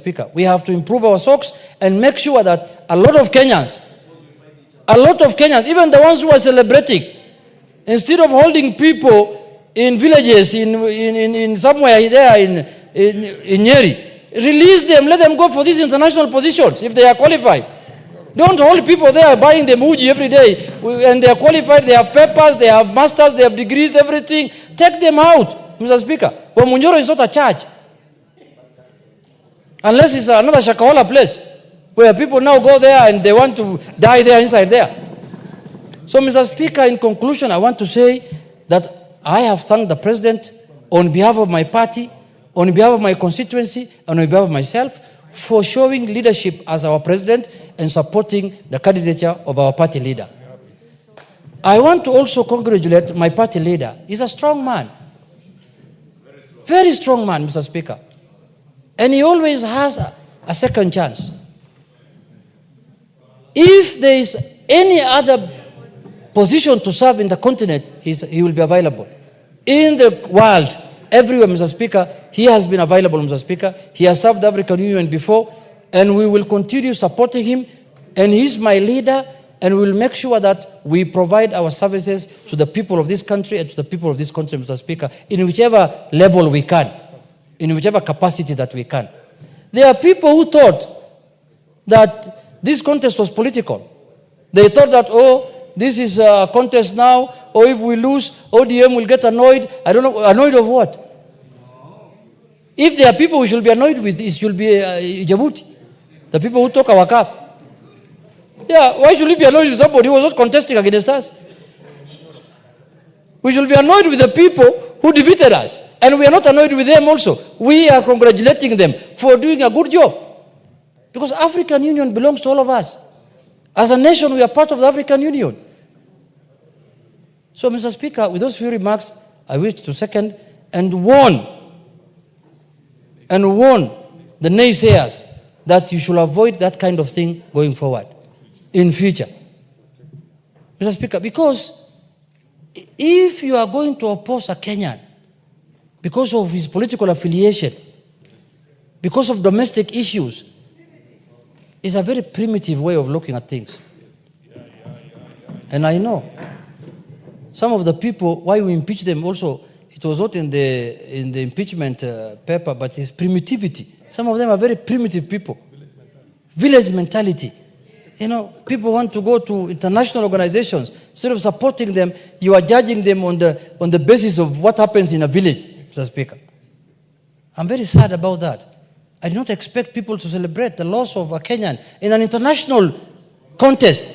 Speaker. We have to improve our socks and make sure that a lot of Kenyans, even the ones who are celebrating, instead of holding people in villages, in somewhere there in Nyeri, release them, let them go for these international positions if they are qualified. Don't hold people there buying them uji every day, and they are qualified, they have papers, they have masters, they have degrees, everything. Take them out, Mr. Speaker. Wamunyoro is not a church. Unless it's another Shakahola place, where people now go there and they want to die there inside there. So, Mr. Speaker, in conclusion, I want to say that I have thanked the President on behalf of my party, on behalf of my constituency, and on behalf of myself, for showing leadership as our President and supporting the candidature of our party leader. I want to also congratulate my party leader. He's a strong man. Very strong man, Mr. Speaker. And he always has a second chance. If there is any other position to serve in the continent, he will be available. In the world, everywhere, Mr. Speaker, he has been available, Mr. Speaker. He has served the African Union before, and we will continue supporting him. And he's my leader, and we will make sure that we provide our services to the people of this country and to the people of this country, Mr. Speaker, in whichever level we can, in whichever capacity that we can. There are people who thought that this contest was political. They thought that, oh, this is a contest now, or if we lose, ODM will get annoyed. I don't know, annoyed of what? If there are people we should be annoyed with, it should be Djibouti, the people who took our cup. Yeah, why should we be annoyed with somebody who was not contesting against us? We should be annoyed with the people who defeated us. And we are not annoyed with them also. We are congratulating them for doing a good job. Because African Union belongs to all of us. As a nation, we are part of the African Union. So, Mr. Speaker, with those few remarks, I wish to second and warn the naysayers that you should avoid that kind of thing going forward in future. Mr. Speaker, because if you are going to oppose a Kenyan because of his political affiliation, because of domestic issues, it's a very primitive way of looking at things. And I know some of the people, why we impeach them also, it was not in the impeachment paper, but it's primitivity. Some of them are very primitive people. Village mentality. You know, people want to go to international organizations. Instead of supporting them, you are judging them on the basis of what happens in a village, Mr. Speaker. I'm very sad about that. I do not expect people to celebrate the loss of a Kenyan in an international contest.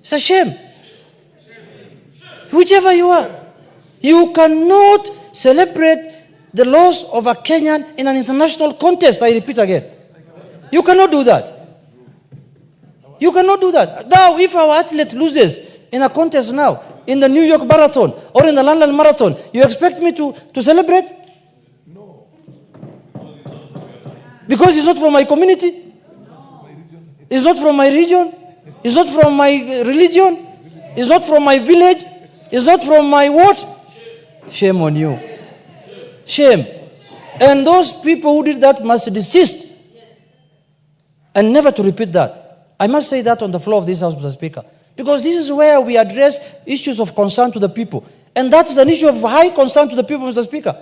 It's a shame. Whichever you are, you cannot celebrate the loss of a Kenyan in an international contest. I repeat again. You cannot do that. You cannot do that. Now, if our athlete loses in a contest now, in the New York Marathon or in the London Marathon, you expect me to celebrate? No. Because he's not from my community? He's not from my region? He's not from my religion? He's not from my village? He's not from my what? Shame on you. Shame. And those people who did that must desist. And never to repeat that. I must say that on the floor of this House, Mr. Speaker. Because this is where we address issues of concern to the people. And that is an issue of high concern to the people, Mr. Speaker.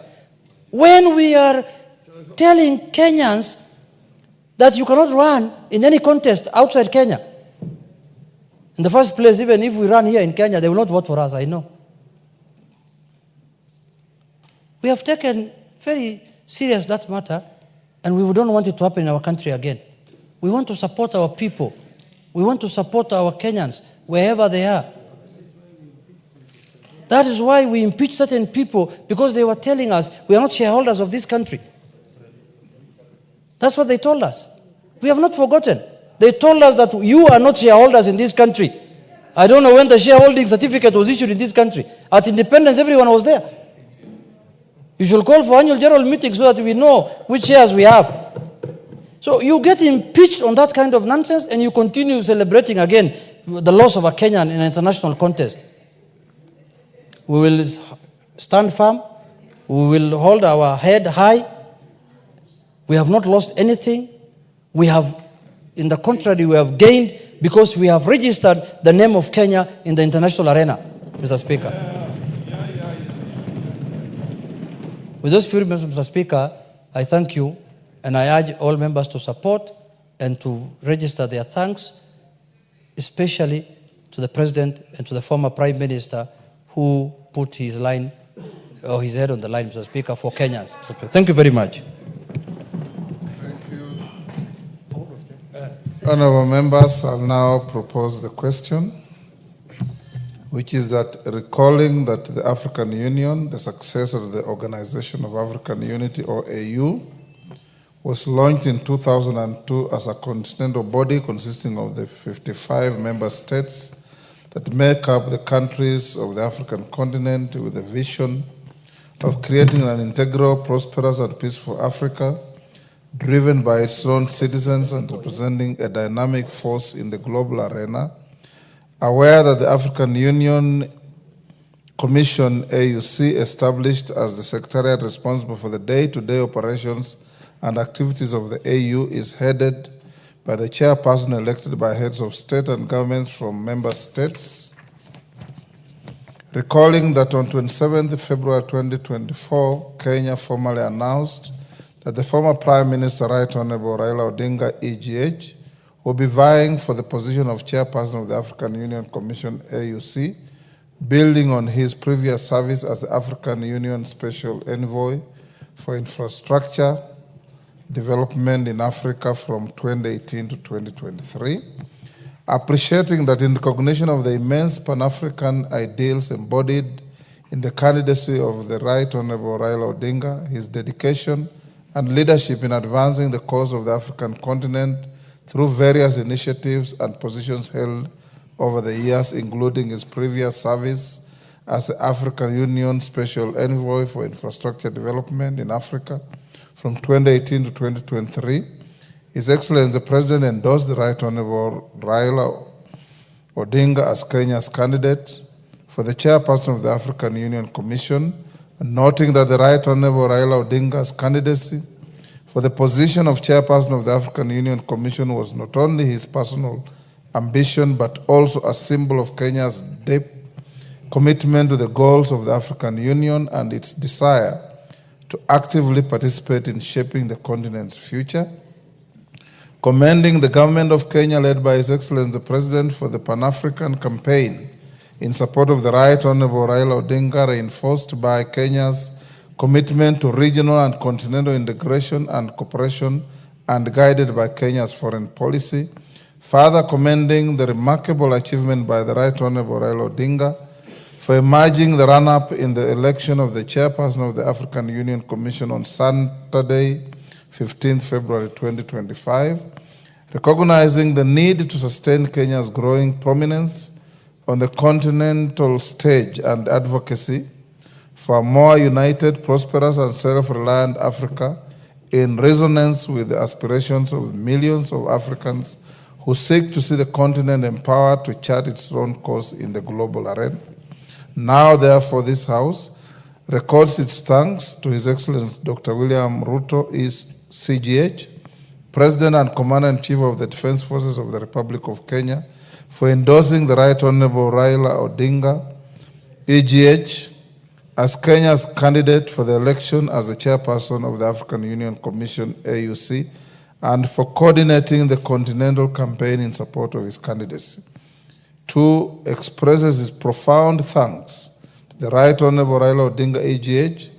When we are telling Kenyans that you cannot run in any contest outside Kenya. In the first place, even if we run here in Kenya, they will not vote for us, I know. We have taken very serious that matter, and we don't want it to happen in our country again. We want to support our people. We want to support our Kenyans, wherever they are. That is why we impeach certain people, because they were telling us we are not shareholders of this country. That's what they told us. We have not forgotten. They told us that you are not shareholders in this country. I don't know when the shareholding certificate was issued in this country. At independence, everyone was there. You should call for annual general meetings so that we know which shares we have. So you get impeached on that kind of nonsense, and you continue celebrating again the loss of a Kenyan in an international contest. We will stand firm. We will hold our head high. We have not lost anything. We have, in the contrary, we have gained because we have registered the name of Kenya in the international arena, Mr. Speaker. With those few remarks, Mr. Speaker, I thank you, and I urge all members to support and to register their thanks, especially to the President and to the former Prime Minister who put his line, or his head on the line, Mr. Speaker, for Kenyans. Thank you very much. Thank you. Honourable members, I'll now propose the question, which is that recalling that the African Union, the successor of the Organization of African Unity, or AU, was launched in 2002 as a continental body consisting of the 55 member states that make up the countries of the African continent, with a vision of creating an integral, prosperous, and peaceful Africa, driven by its own citizens and representing a dynamic force in the global arena, aware that the African Union Commission, AUC, established as the secretariat responsible for the day-to-day operations and activities of the AU, is headed by the chairperson elected by heads of state and governments from member states. Recalling that on 27th February 2024, Kenya formally announced that the former Prime Minister, Right Honorable Raila Odinga, EGH, will be vying for the position of chairperson of the African Union Commission, AUC, building on his previous service as the African Union Special Envoy for Infrastructure Development in Africa from 2018 to 2023, appreciating that in recognition of the immense Pan-African ideals embodied in the candidacy of the Right Honorable Raila Odinga, his dedication and leadership in advancing the cause of the African continent through various initiatives and positions held over the years, including his previous service as the African Union Special Envoy for Infrastructure Development in Africa from 2018 to 2023, His Excellency the President endorsed the Right Honorable Raila Odinga as Kenya's candidate for the chairperson of the African Union Commission, noting that the Right Honorable Raila Odinga's candidacy for the position of chairperson of the African Union Commission was not only his personal ambition, but also a symbol of Kenya's deep commitment to the goals of the African Union and its desire to actively participate in shaping the continent's future. Commending the government of Kenya, led by His Excellency the President, for the Pan-African campaign in support of the Right Honorable Raila Odinga, reinforced by Kenya's commitment to regional and continental integration and cooperation, and guided by Kenya's foreign policy. Further commending the remarkable achievement by the Right Honorable Raila Odinga for emerging the run-up in the election of the chairperson of the African Union Commission on Saturday, 15th February 2025, recognizing the need to sustain Kenya's growing prominence on the continental stage and advocacy for a more united, prosperous, and self-reliant Africa, in resonance with the aspirations of millions of Africans who seek to see the continent empowered to chart its own course in the global arena. Now, therefore, this House records its thanks to His Excellency Dr. William Ruto, CGH, President and Commander-in-Chief of the Defense Forces of the Republic of Kenya, for endorsing the Right Honorable Raila Odinga, EGH, as Kenya's candidate for the election as the chairperson of the African Union Commission, AUC, and for coordinating the continental campaign in support of his candidacy. 2, expresses his profound thanks to the Right Honorable Raila Odinga, EGH,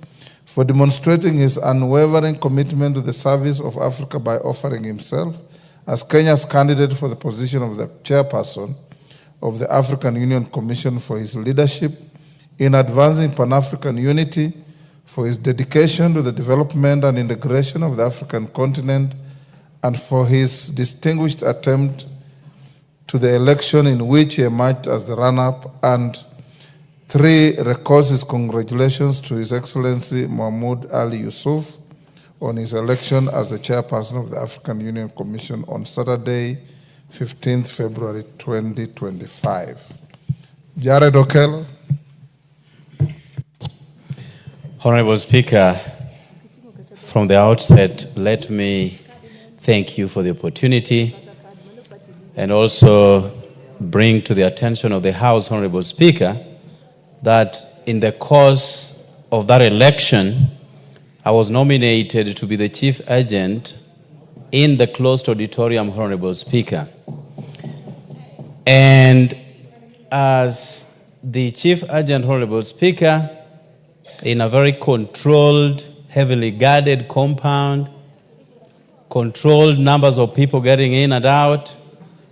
for demonstrating his unwavering commitment to the service of Africa by offering himself as Kenya's candidate for the position of the chairperson of the African Union Commission, for his leadership in advancing Pan-African unity, for his dedication to the development and integration of the African continent, and for his distinguished attempt to the election in which he emerged as the runner-up. And 3, records his congratulations to His Excellency Mahmoud Ali Yusuf on his election as the chairperson of the African Union Commission on Saturday, 15th February 2025. Jared Okello. Honorable Speaker, From the outset, let me thank you for the opportunity and also bring to the attention of the House, Honorable Speaker, that in the course of that election, I was nominated to be the chief agent in the closed auditorium, Honorable Speaker. And as the chief agent, Honorable Speaker, in a very controlled, heavily guarded compound, controlled numbers of people getting in and out,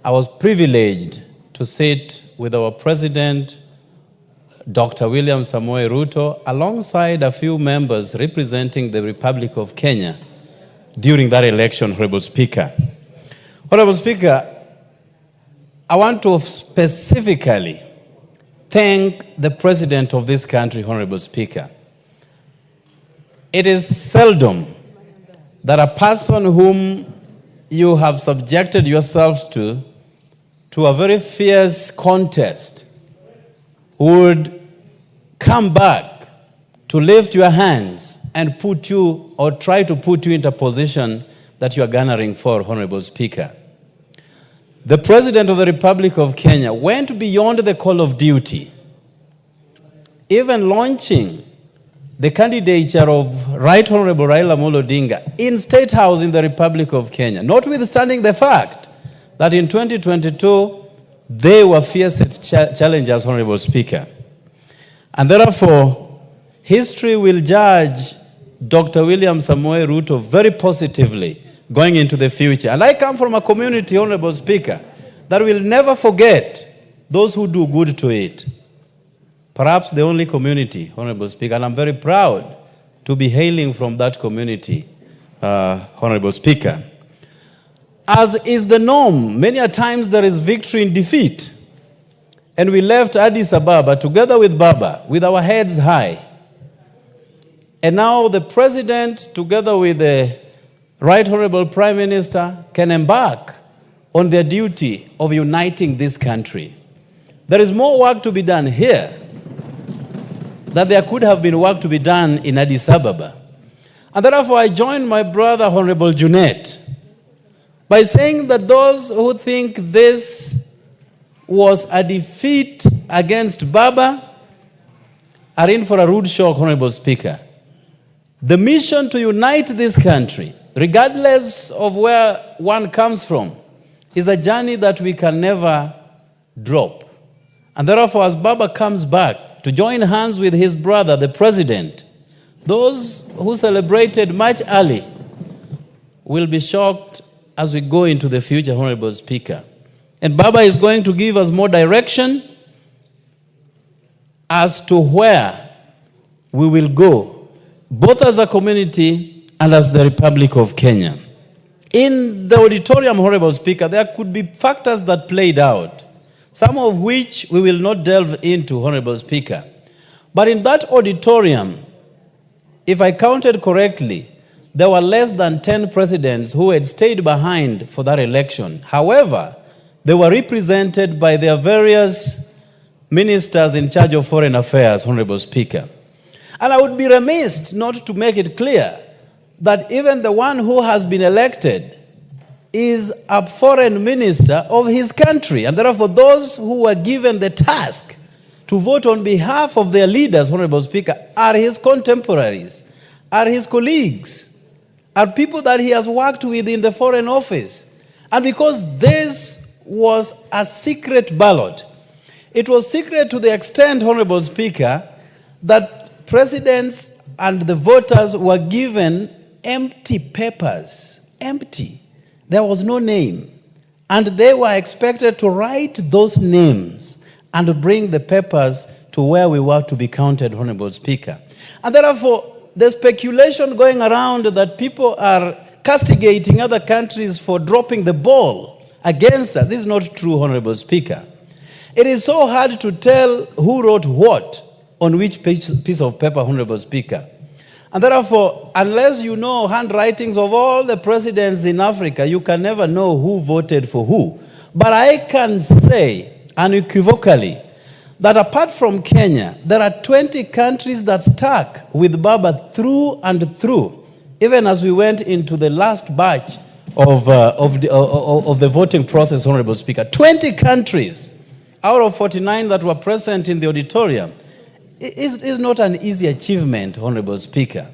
I was privileged to sit with our president, Dr. William Samoei Ruto, alongside a few members representing the Republic of Kenya during that election, Honorable Speaker. Honorable Speaker, I want to specifically thank the President of this country, Honorable Speaker. It is seldom that a person whom you have subjected yourself to a very fierce contest would come back to lift your hands and put you or try to put you into a position that you are garnering for, Honorable Speaker. The President of the Republic of Kenya went beyond the call of duty, even launching the candidature of Right Honorable Raila Odinga in State House in the Republic of Kenya, notwithstanding the fact that in 2022, they were fierce challengers, Honorable Speaker. And therefore, history will judge Dr. William Samoei Ruto very positively going into the future. And I come from a community, Honorable Speaker, that will never forget those who do good to it. Perhaps the only community, Honorable Speaker, and I'm very proud to be hailing from that community, Honorable Speaker. As is the norm, many a times there is victory in defeat. And we left Addis Ababa together with Baba, with our heads high. And now the President, together with the Right Honorable Prime Minister, can embark on their duty of uniting this country. There is more work to be done here that there could have been work to be done in Addis Ababa. And therefore I join my brother, Honorable Junet, by saying that those who think this was a defeat against Baba are in for a rude shock, Honorable Speaker. The mission to unite this country, regardless of where one comes from, is a journey that we can never drop. And therefore, as Baba comes back to join hands with his brother, the President, those who celebrated much early will be shocked as we go into the future, Honorable Speaker. And Baba is going to give us more direction as to where we will go, both as a community and as the Republic of Kenya. In the auditorium, Honorable Speaker, there could be factors that played out, some of which we will not delve into, Honorable Speaker. But in that auditorium, if I counted correctly, there were less than 10 presidents who had stayed behind for that election. However, they were represented by their various ministers in charge of foreign affairs, Honorable Speaker. And I would be remiss not to make it clear that even the one who has been elected is a foreign minister of his country. And therefore, those who were given the task to vote on behalf of their leaders, Honorable Speaker, are his contemporaries, are his colleagues, are people that he has worked with in the Foreign Office. And because this was a secret ballot, it was secret to the extent, Honorable Speaker, that presidents and the voters were given empty papers, empty. There was no name. And they were expected to write those names and bring the papers to where we were to be counted, Honorable Speaker. And therefore, the speculation going around that people are castigating other countries for dropping the ball against us is not true, Honorable Speaker. It is so hard to tell who wrote what on which piece of paper, Honorable Speaker. And therefore, unless you know handwritings of all the presidents in Africa, you can never know who voted for who. But I can say unequivocally that apart from Kenya, there are 20 countries that stuck with Baba through and through, even as we went into the last batch of the voting process, Honorable Speaker, 20 countries out of 49 that were present in the auditorium is not an easy achievement, Honorable Speaker.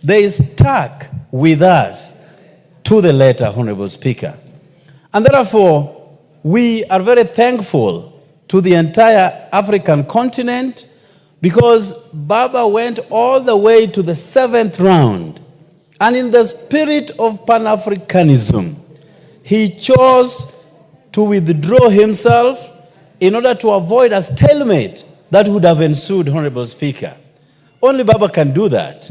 They stuck with us to the letter, Honorable Speaker. And therefore, we are very thankful to the entire African continent because Baba went all the way to the 7th round. And in the spirit of Pan-Africanism, he chose to withdraw himself in order to avoid a stalemate that would have ensued, Honorable Speaker. Only Baba can do that.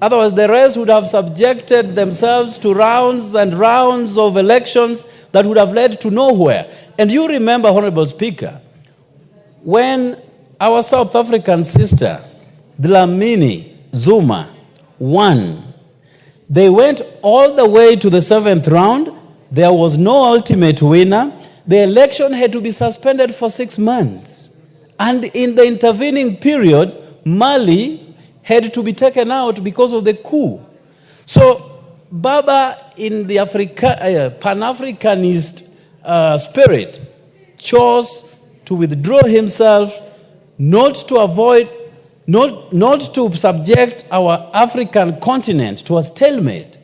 Otherwise, the rest would have subjected themselves to rounds and rounds of elections that would have led to nowhere. And you remember, Honorable Speaker, when our South African sister, Dlamini Zuma, won, they went all the way to the 7th round. There was no ultimate winner. The election had to be suspended for 6 months. And in the intervening period, Mali had to be taken out because of the coup. So Baba, in the Pan-Africanist spirit, chose to withdraw himself, not to subject our African continent to a stalemate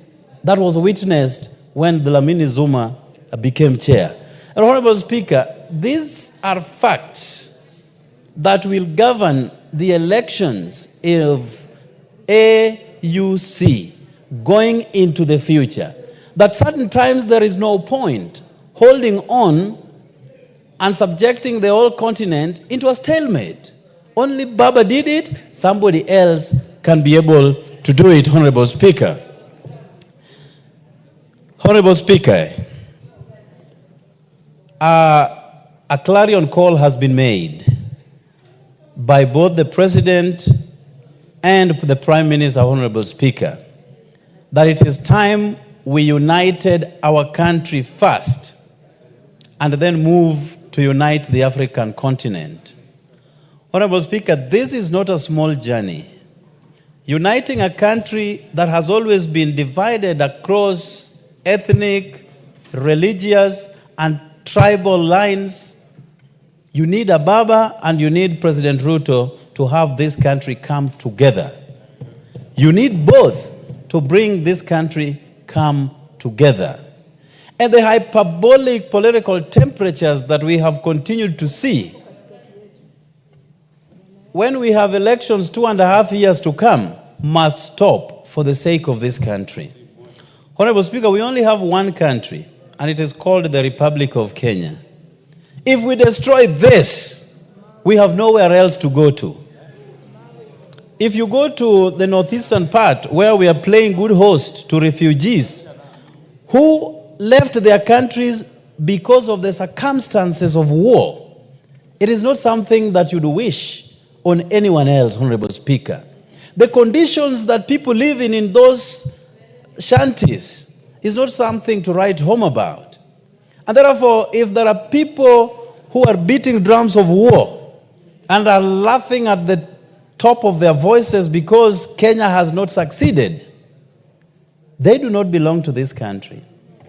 that was witnessed when Dlamini Zuma became chair. And Honorable Speaker, these are facts that will govern the elections of AUC going into the future. That certain times there is no point holding on and subjecting the whole continent into a stalemate. Only Baba did it, somebody else can be able to do it, Honorable Speaker. Honorable Speaker, a clarion call has been made by both the President and the Prime Minister, Honorable Speaker, that it is time we united our country first and then move to unite the African continent. Honorable Speaker, this is not a small journey. Uniting a country that has always been divided across ethnic, religious, and tribal lines, you need a Baba and you need President Ruto to have this country come together. You need both to bring this country come together. And the hyperbolic political temperatures that we have continued to see, when we have elections 2.5 years to come, must stop for the sake of this country. Honorable Speaker, we only have one country, and it is called the Republic of Kenya. If we destroy this, we have nowhere else to go to. If you go to the northeastern part, where we are playing good host to refugees who left their countries because of the circumstances of war, it is not something that you'd wish on anyone else, Honorable Speaker. The conditions that people live in those shanties is not something to write home about. And therefore, if there are people who are beating drums of war and are laughing at the top of their voices because Kenya has not succeeded, they do not belong to this country.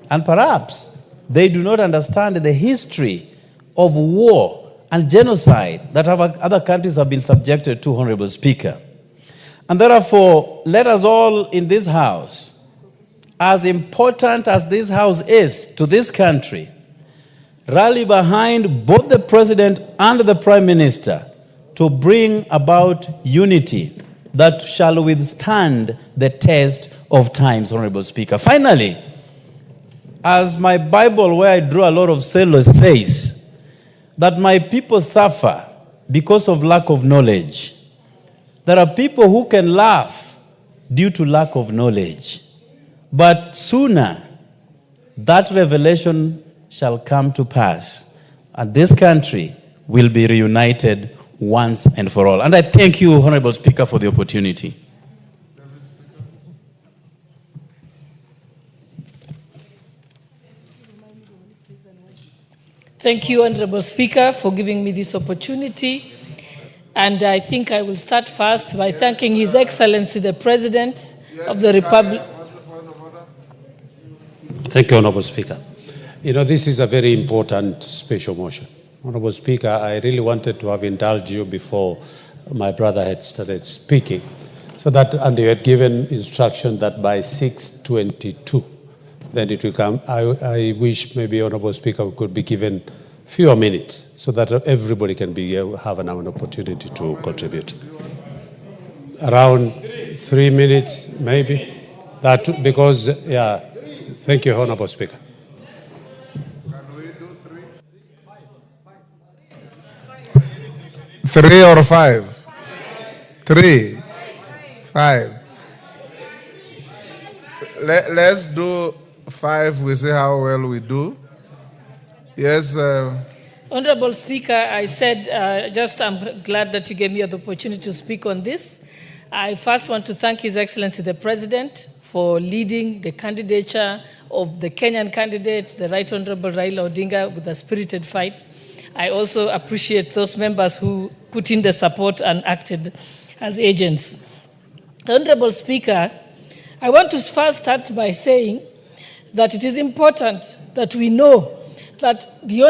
And perhaps they do not understand the history of war and genocide that other countries have been subjected to, Honorable Speaker. And therefore, let us all in this house, as important as this house is to this country, rally behind both the President and the Prime Minister to bring about unity that shall withstand the test of times, Honorable Speaker. Finally, as my Bible, where I draw a lot of sailors, says, that my people suffer because of lack of knowledge. There are people who can laugh due to lack of knowledge. But sooner, that revelation shall come to pass, and this country will be reunited once and for all. And I thank you, Honorable Speaker, for the opportunity. Thank you, Honorable Speaker, for giving me this opportunity. And I think I will start first by thanking His Excellency the President of the Republic. What's the point of order? Thank you, Honorable Speaker. You know, this is a very important special motion. Honorable Speaker, I really wanted to have indulged you before my brother had started speaking, so that, and you had given instruction that by 6:22, then it will come. I wish maybe, Honorable Speaker, we could be given fewer minutes so that everybody can have an opportunity to contribute. Around 3 minutes, maybe. That, because, yeah, thank you, Honorable Speaker. Can we do 3? 3 or 5? 3. 5. Let's do 5. We see how well we do. Yes. Honorable Speaker, I said, I'm glad that you gave me the opportunity to speak on this. I first want to thank His Excellency the President for leading the candidature of the Kenyan candidate, the Right Honorable Raila Odinga, with a spirited fight. I also appreciate those members who put in the support and acted as agents. Honorable Speaker, I want to first start by saying that it is important that we know that the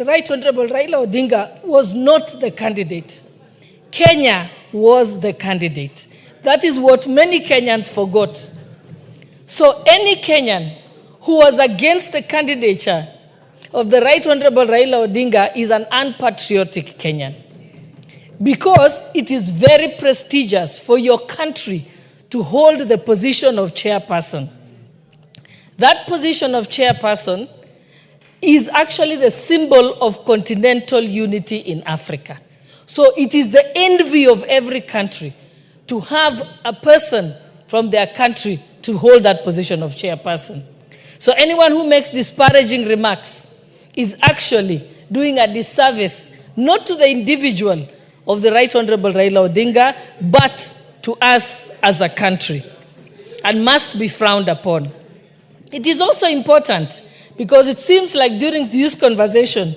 Right Honorable Raila Odinga was not the candidate. Kenya was the candidate. That is what many Kenyans forgot. So any Kenyan who was against the candidature of the Right Honorable Raila Odinga is an unpatriotic Kenyan, because it is very prestigious for your country to hold the position of chairperson. That position of chairperson is actually the symbol of continental unity in Africa. So it is the envy of every country to have a person from their country to hold that position of chairperson. So anyone who makes disparaging remarks is actually doing a disservice, not to the individual of the Right Honorable Raila Odinga, but to us as a country, and must be frowned upon. It is also important because it seems like during this conversation,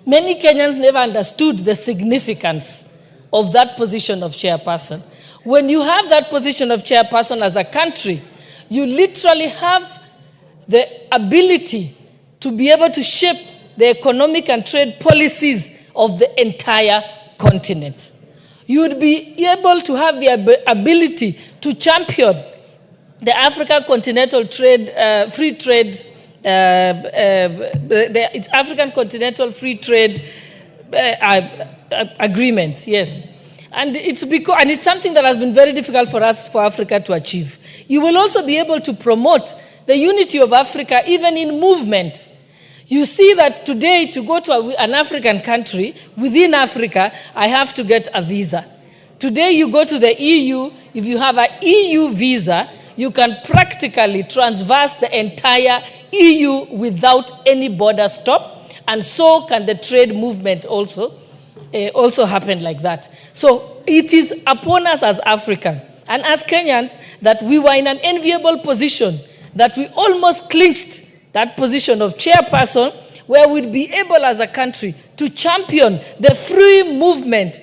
many Kenyans never understood the significance of that position of chairperson. When you have that position of chairperson as a country, you literally have the ability to be able to shape the economic and trade policies of the entire continent. You would be able to have the ability to champion the African continental trade, free trade, it's African Continental Free Trade Agreement, yes. And it's something that has been very difficult for Africa to achieve. You will also be able to promote the unity of Africa even in movement. You see that today, to go to an African country within Africa, I have to get a visa. Today you go to the EU, if you have an EU visa, you can practically traverse the entire EU without any border stop, and so can the trade movement also happen like that. So it is upon us as African and as Kenyans that we were in an enviable position, that we almost clinched that position of chairperson, where we'd be able as a country to champion the free movement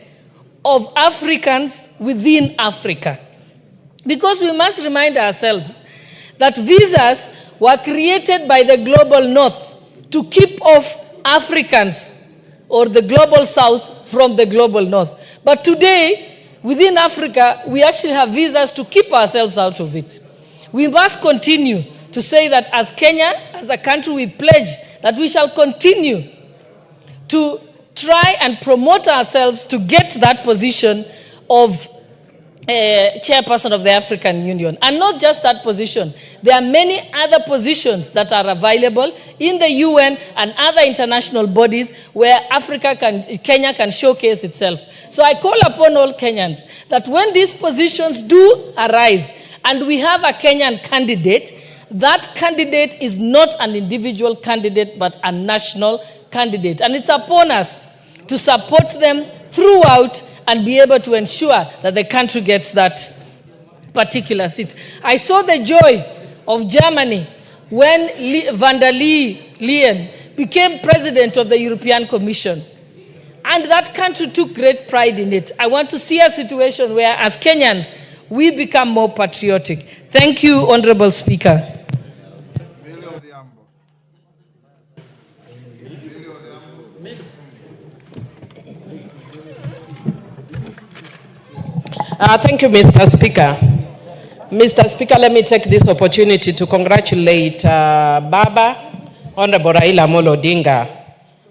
of Africans within Africa. Because we must remind ourselves that visas were created by the global north to keep off Africans or the global south from the global north. But today, within Africa, we actually have visas to keep ourselves out of it. We must continue to say that as Kenya, as a country, we pledge that we shall continue to try and promote ourselves to get that position of chairperson of the African Union. And not just that position. There are many other positions that are available in the UN and other international bodies where Kenya can showcase itself. So I call upon all Kenyans that when these positions do arise and we have a Kenyan candidate, that candidate is not an individual candidate but a national candidate. And it's upon us to support them throughout and be able to ensure that the country gets that particular seat. I saw the joy of Germany when van der Leyen became president of the European Commission. And that country took great pride in it. I want to see a situation where, as Kenyans, we become more patriotic. Thank you, Honorable Speaker. Thank you, Mr. Speaker. Mr. Speaker, let me take this opportunity to congratulate Baba, Honorable Raila Amolo Odinga,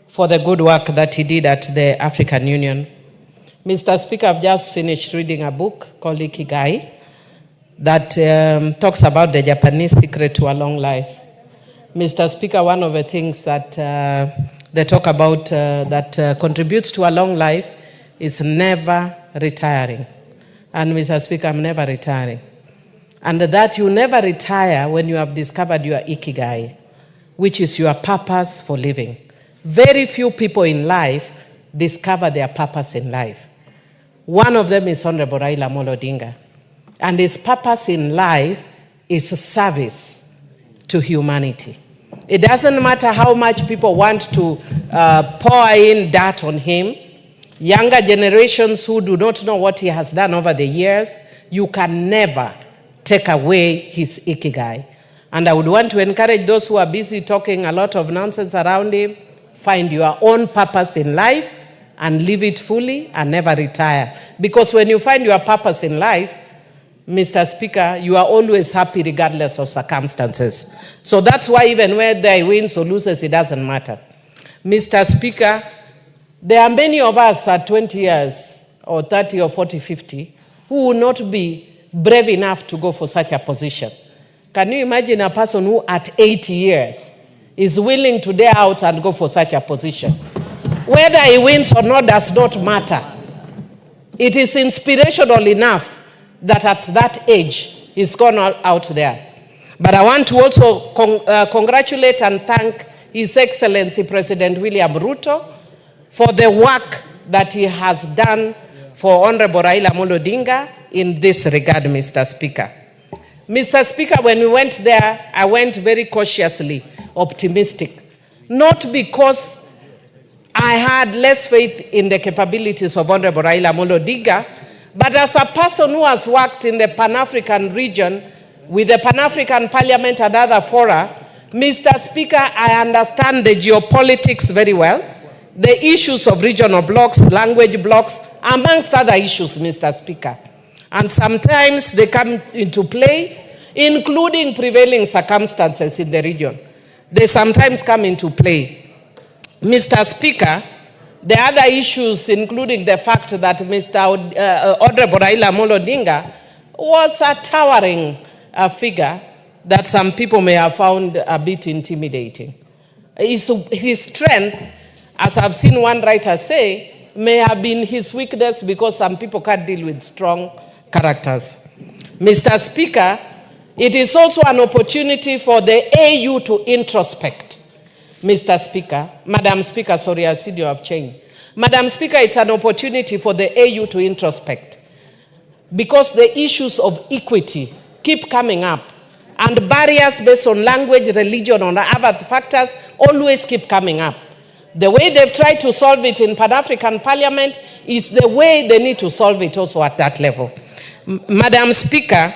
for the good work that he did at the African Union. Mr. Speaker, I've just finished reading a book called Ikigai that talks about the Japanese secret to a long life. Mr. Speaker, one of the things that they talk about that contributes to a long life is never retiring. And Mr. Speaker, I'm never retiring. And that you never retire when you have discovered your Ikigai, which is your purpose for living. Very few people in life discover their purpose in life. One of them is Honorable Raila Amolo Odinga. And his purpose in life is service to humanity. It doesn't matter how much people want to pour in dirt on him. Younger generations who do not know what he has done over the years, you can never take away his Ikigai. And I would want to encourage those who are busy talking a lot of nonsense around him, find your own purpose in life and live it fully and never retire. Because when you find your purpose in life, Mr. Speaker, you are always happy regardless of circumstances. So that's why even whether he wins or loses, it doesn't matter. Mr. Speaker, there are many of us at 20 years or 30 or 40, 50 who will not be brave enough to go for such a position. Can you imagine a person who at 80 years is willing to dare out and go for such a position? Whether he wins or not does not matter. It is inspirational enough that at that age he's gone out there. But I want to also congratulate and thank His Excellency President William Ruto for the work that he has done for Honorable Raila Amolo Odinga in this regard, Mr. Speaker. Mr. Speaker, when we went there, I went very cautiously optimistic. Not because I had less faith in the capabilities of Honorable Raila Amolo Odinga, but as a person who has worked in the Pan-African region with the Pan-African Parliament and other fora, Mr. Speaker, I understand the geopolitics very well. The issues of regional blocks, language blocks, amongst other issues, Mr. Speaker. And sometimes they come into play, including prevailing circumstances in the region. They sometimes come into play. Mr. Speaker, the other issues, including the fact that Honorable Raila Amolo Odinga was a towering figure that some people may have found a bit intimidating. His strength, as I've seen one writer say, may have been his weakness because some people can't deal with strong characters. Mr. Speaker, it is also an opportunity for the AU to introspect. Mr. Speaker, Madam Speaker, sorry, I see you have changed. Madam Speaker, it's an opportunity for the AU to introspect because the issues of equity keep coming up and barriers based on language, religion, or other factors always keep coming up. The way they've tried to solve it in Pan-African Parliament is the way they need to solve it also at that level. Madam Speaker,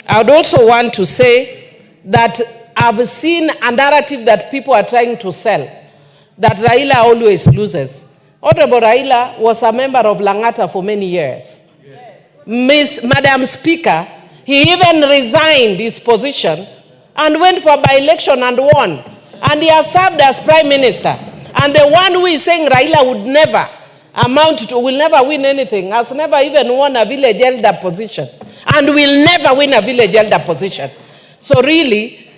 I would also want to say that I've seen a narrative that people are trying to sell, that Raila always loses. Honorable Raila was a member of Langata for many years. Yes. Madam Speaker, he even resigned his position and went for by-election and won. And he has served as Prime Minister. And the one who is saying Raila would never will never win anything, has never even won a village elder position, and will never win a village elder position. So really,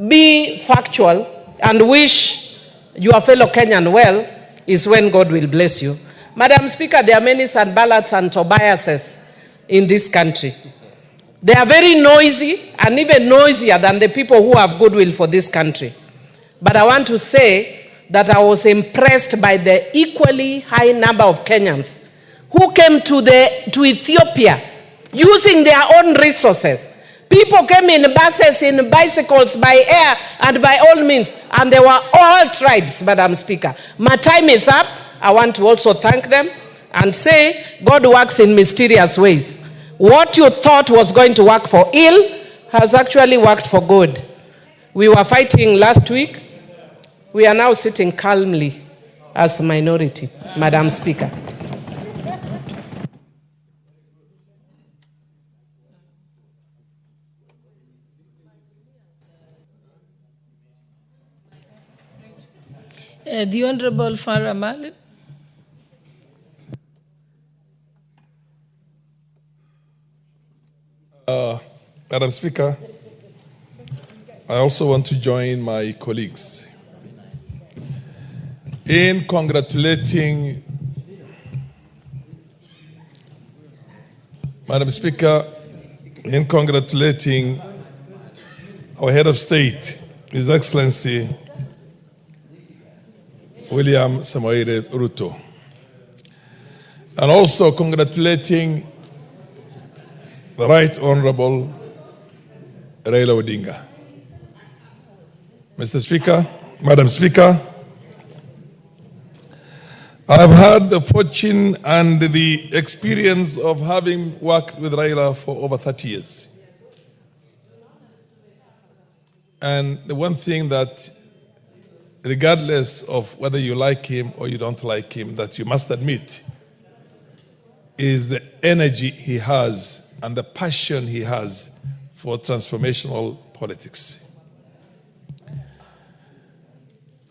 be factual and wish your fellow Kenyan well is when God will bless you. Madam Speaker, there are many Sanballats and Tobiases in this country. They are very noisy and even noisier than the people who have goodwill for this country. But I want to say that I was impressed by the equally high number of Kenyans who came to Ethiopia using their own resources. People came in buses, in bicycles, by air, and by all means, and they were all tribes, Madam Speaker. My time is up. I want to also thank them and say God works in mysterious ways. What you thought was going to work for ill has actually worked for good. We were fighting last week. We are now sitting calmly as a minority, Madam Speaker. The Honorable Farah Malik. Madam Speaker, I also want to join my colleagues in congratulating, Madam Speaker, in congratulating our head of state, His Excellency William Samoei Ruto, and also congratulating the Right Honorable Raila Odinga. Mr. Speaker, Madam Speaker, I've had the fortune and the experience of having worked with Raila for over 30 years. And the one thing that, regardless of whether you like him or you don't like him, that you must admit is the energy he has and the passion he has for transformational politics.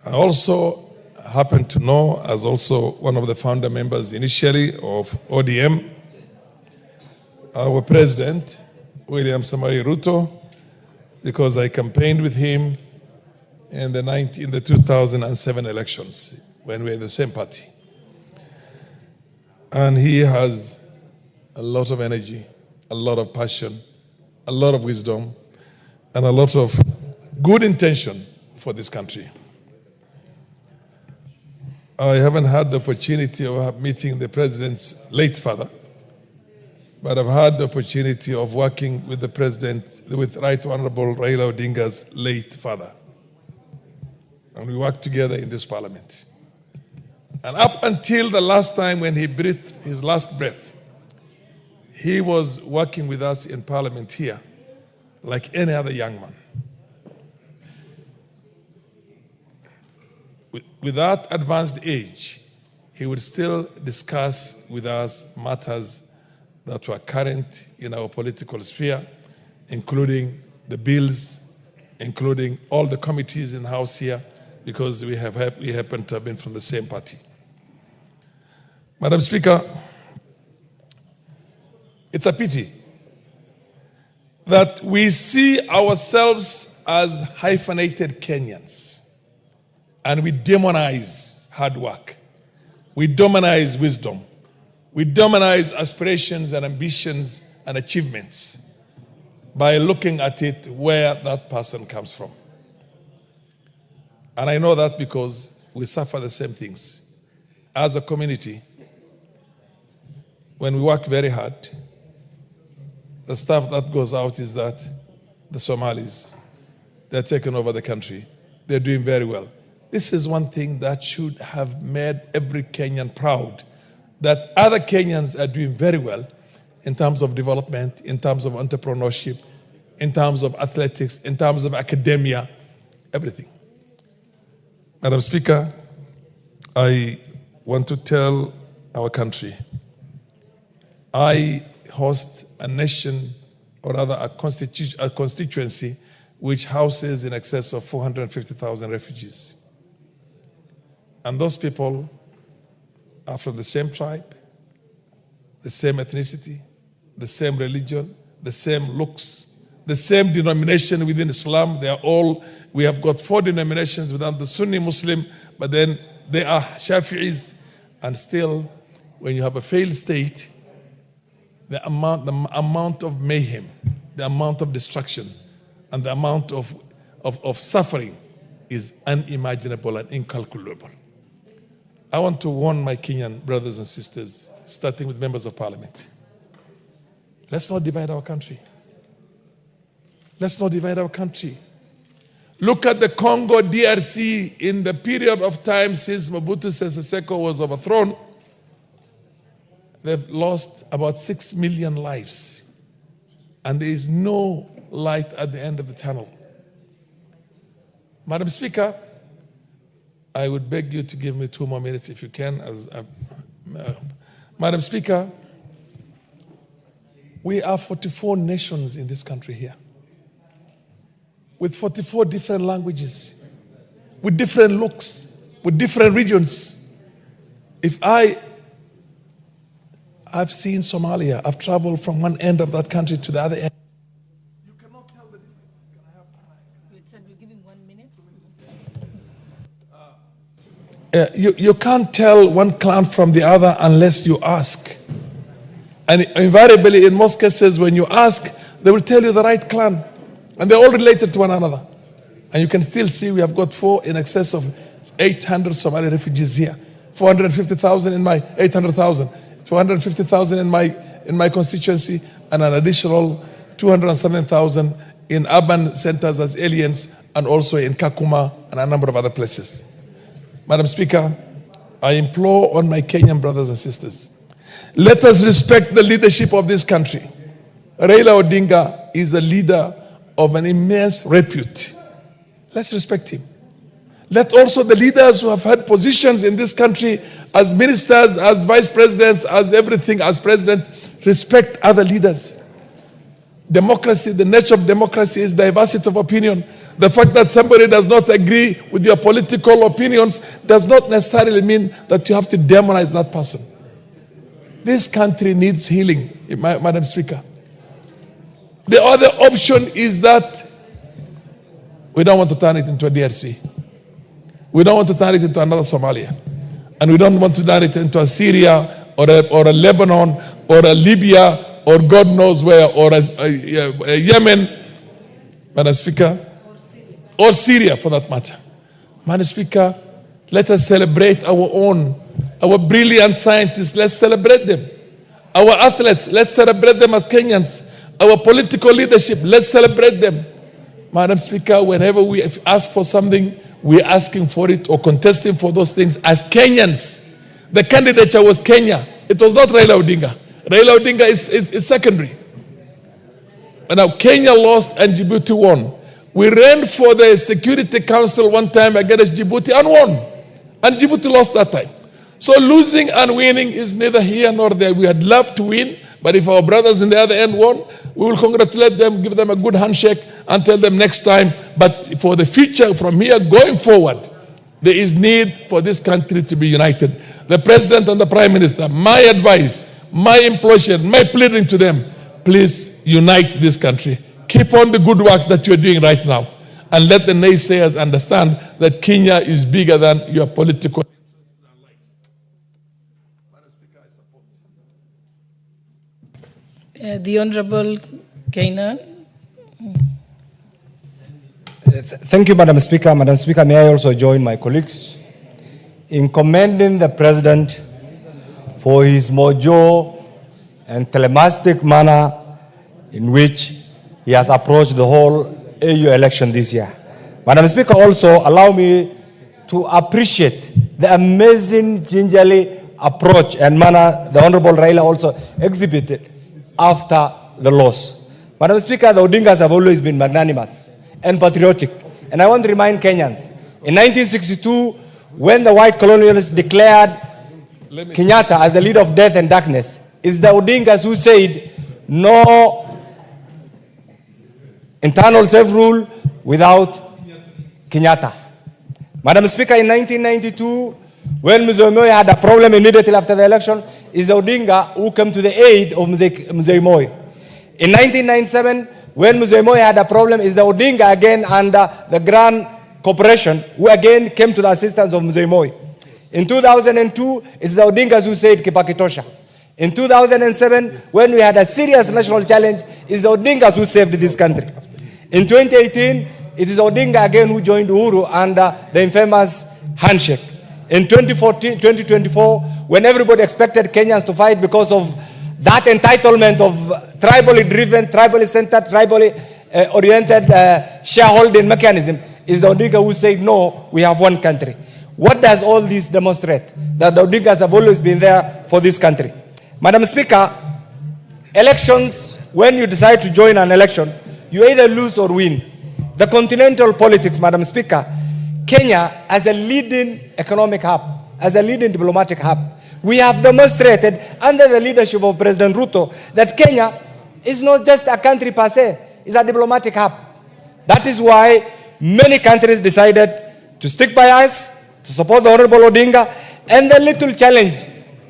I also happen to know, as also one of the founder members initially of ODM, our president, William Samoei Ruto, because I campaigned with him in the 2007 elections when we were in the same party. And he has a lot of energy, a lot of passion, a lot of wisdom, and a lot of good intention for this country. I haven't had the opportunity of meeting the president's late father, but I've had the opportunity of working with the president, with Right Honorable Raila Odinga's late father. And we worked together in this parliament. And up until the last time when he breathed his last breath, he was working with us in parliament here like any other young man. With that advanced age, he would still discuss with us matters that were current in our political sphere, including the bills, including all the committees in the House here, because we happen to have been from the same party. Madam Speaker, it's a pity that we see ourselves as hyphenated Kenyans, and we demonize hard work. We demonize wisdom. We demonize aspirations and ambitions and achievements by looking at it where that person comes from. And I know that because we suffer the same things. As a community, when we work very hard, the stuff that goes out is that the Somalis, they're taking over the country. They're doing very well. This is one thing that should have made every Kenyan proud, that other Kenyans are doing very well in terms of development, in terms of entrepreneurship, in terms of athletics, in terms of academia, everything. Madam Speaker, I want to tell our country, I host a nation, or rather a constituency, which houses in excess of 450,000 refugees. And those people are from the same tribe, the same ethnicity, the same religion, the same looks, the same denomination within Islam. They are all, we have got 4 denominations within the Sunni Muslim, but then they are Shafi'is. And still, when you have a failed state, the amount of mayhem, the amount of destruction, and the amount of suffering is unimaginable and incalculable. I want to warn my Kenyan brothers and sisters, starting with members of parliament. Let's not divide our country. Let's not divide our country. Look at the Congo DRC in the period of time since Mobutu Sese Seko was overthrown. they've lost about 6 million lives. And there is no light at the end of the tunnel. Madam Speaker, I would beg you to give me 2 more minutes if you can. Madam Speaker, we are 44 nations in this country here, with 44 different languages, with different looks, with different regions. If I've seen Somalia, I've traveled from one end of that country to the other end. You cannot tell the difference. Can I have You said we're giving 1 minute. You can't tell one clan from the other unless you ask. And invariably, in most cases, when you ask, they will tell you the right clan. And they're all related to one another. And you can still see we have got in excess of 800 Somali refugees here. 450,000 in my 800,000. 250,000 in my constituency, and an additional 207,000 in urban centers as aliens, and also in Kakuma and a number of other places. Madam Speaker, I implore on my Kenyan brothers and sisters, let us respect the leadership of this country. Raila Odinga is a leader of an immense repute. Let's respect him. Let also the leaders who have had positions in this country as ministers, as vice presidents, as everything, as president, respect other leaders. Democracy, the nature of democracy is diversity of opinion. The fact that somebody does not agree with your political opinions does not necessarily mean that you have to demonize that person. This country needs healing, Madam Speaker. The other option is that we don't want to turn it into a DRC. We don't want to turn it into another Somalia. And we don't want to turn it into a Syria or a Lebanon or a Libya or God knows where, or a Yemen, Madam Speaker, or Syria for that matter. Madam Speaker, let us celebrate our brilliant scientists, let's celebrate them. Our athletes, let's celebrate them as Kenyans. Our political leadership, let's celebrate them. Madam Speaker, whenever we ask for something, we're asking for it or contesting for those things as Kenyans. The candidature was Kenya. It was not Raila Odinga. Raila Odinga is secondary. And now Kenya lost and Djibouti won. We ran for the Security Council one time against Djibouti and won. And Djibouti lost that time. So losing and winning is neither here nor there. We had loved to win, but if our brothers in the other end won, we will congratulate them, give them a good handshake, and tell them next time. But for the future, from here going forward, there is need for this country to be united. The President and the Prime Minister, my advice, my implosion, my pleading to them, please unite this country. Keep on the good work that you're doing right now. And let the naysayers understand that Kenya is bigger than your political interests and likes. Madam Speaker, I support. The Honorable Kainan. Thank you, Madam Speaker. Madam Speaker, may I also join my colleagues in commending the President for his mojo and telemastic manner in which he has approached the whole AU election this year. Madam Speaker, also allow me to appreciate the amazing gingerly approach and manner the Honorable Raila also exhibited after the loss. Madam Speaker, the Odingas have always been magnanimous and patriotic. And I want to remind Kenyans, in 1962, when the white colonialists declared Kenyatta as the leader of death and darkness, it's the Odingas who said, no internal self-rule without Kenyatta. Madam Speaker, in 1992, when Mzee Moi had a problem immediately after the election, it's the Odinga who came to the aid of Mzee Moi. In 1997, when Mzee Moi had a problem, it's the Odinga again under the Grand Corporation who again came to the assistance of Mzee Moi. In 2002, it's the Odingas who said Kipakitosha. In 2007, when we had a serious national challenge, it's the Odingas who saved this country. In 2018, it is Odinga again who joined Uhuru under the infamous handshake. In 2024, when everybody expected Kenyans to fight because of that entitlement of tribally driven, tribally centered, tribally oriented shareholding mechanism, is the Odinga who said, no, we have one country. What does all this demonstrate? That the Odingas have always been there for this country. Madam Speaker, elections, when you decide to join an election, you either lose or win. The continental politics, Madam Speaker, Kenya as a leading economic hub, as a leading diplomatic hub, we have demonstrated under the leadership of President Ruto that Kenya is not just a country per se, it's a diplomatic hub. That is why many countries decided to stick by us, to support the Honorable Odinga, and the little challenge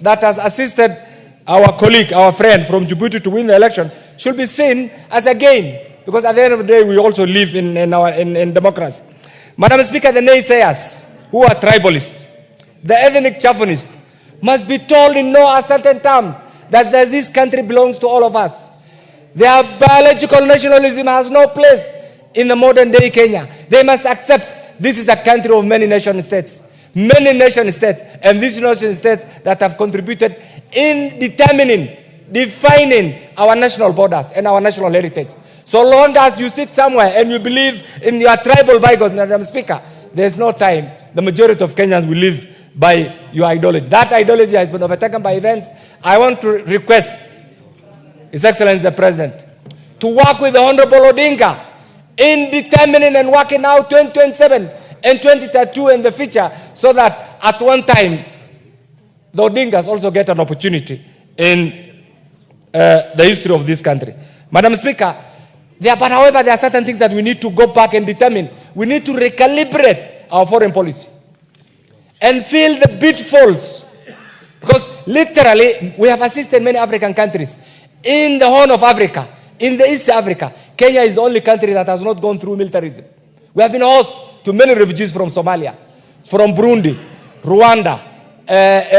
that has assisted our colleague, our friend from Djibouti to win the election should be seen as a gain, because at the end of the day, we also live in democracy. Madam Speaker, the naysayers who are tribalists, the ethnic chauvinists, must be told in no uncertain terms that this country belongs to all of us. Their biological nationalism has no place in the modern day Kenya. They must accept this is a country of many nation states. Many nation states, and these nation states that have contributed in defining our national borders and our national heritage. So long as you sit somewhere and you believe in your tribal bygones, Madam Speaker, there's no time. The majority of Kenyans will live by your ideology. That ideology has been overtaken by events. I want to request His Excellency the President to work with the Honorable Odinga in determining and working out 2027 and 2032 in the future, so that at one time the Odingas also get an opportunity in the history of this country. Madam Speaker, however, there are certain things that we need to go back and determine. We need to recalibrate our foreign policy and fill the pitfalls, because literally we have assisted many African countries in the Horn of Africa, in the East Africa. Kenya is the only country that has not gone through militarism. We have been host to many refugees from Somalia, from Burundi, Rwanda,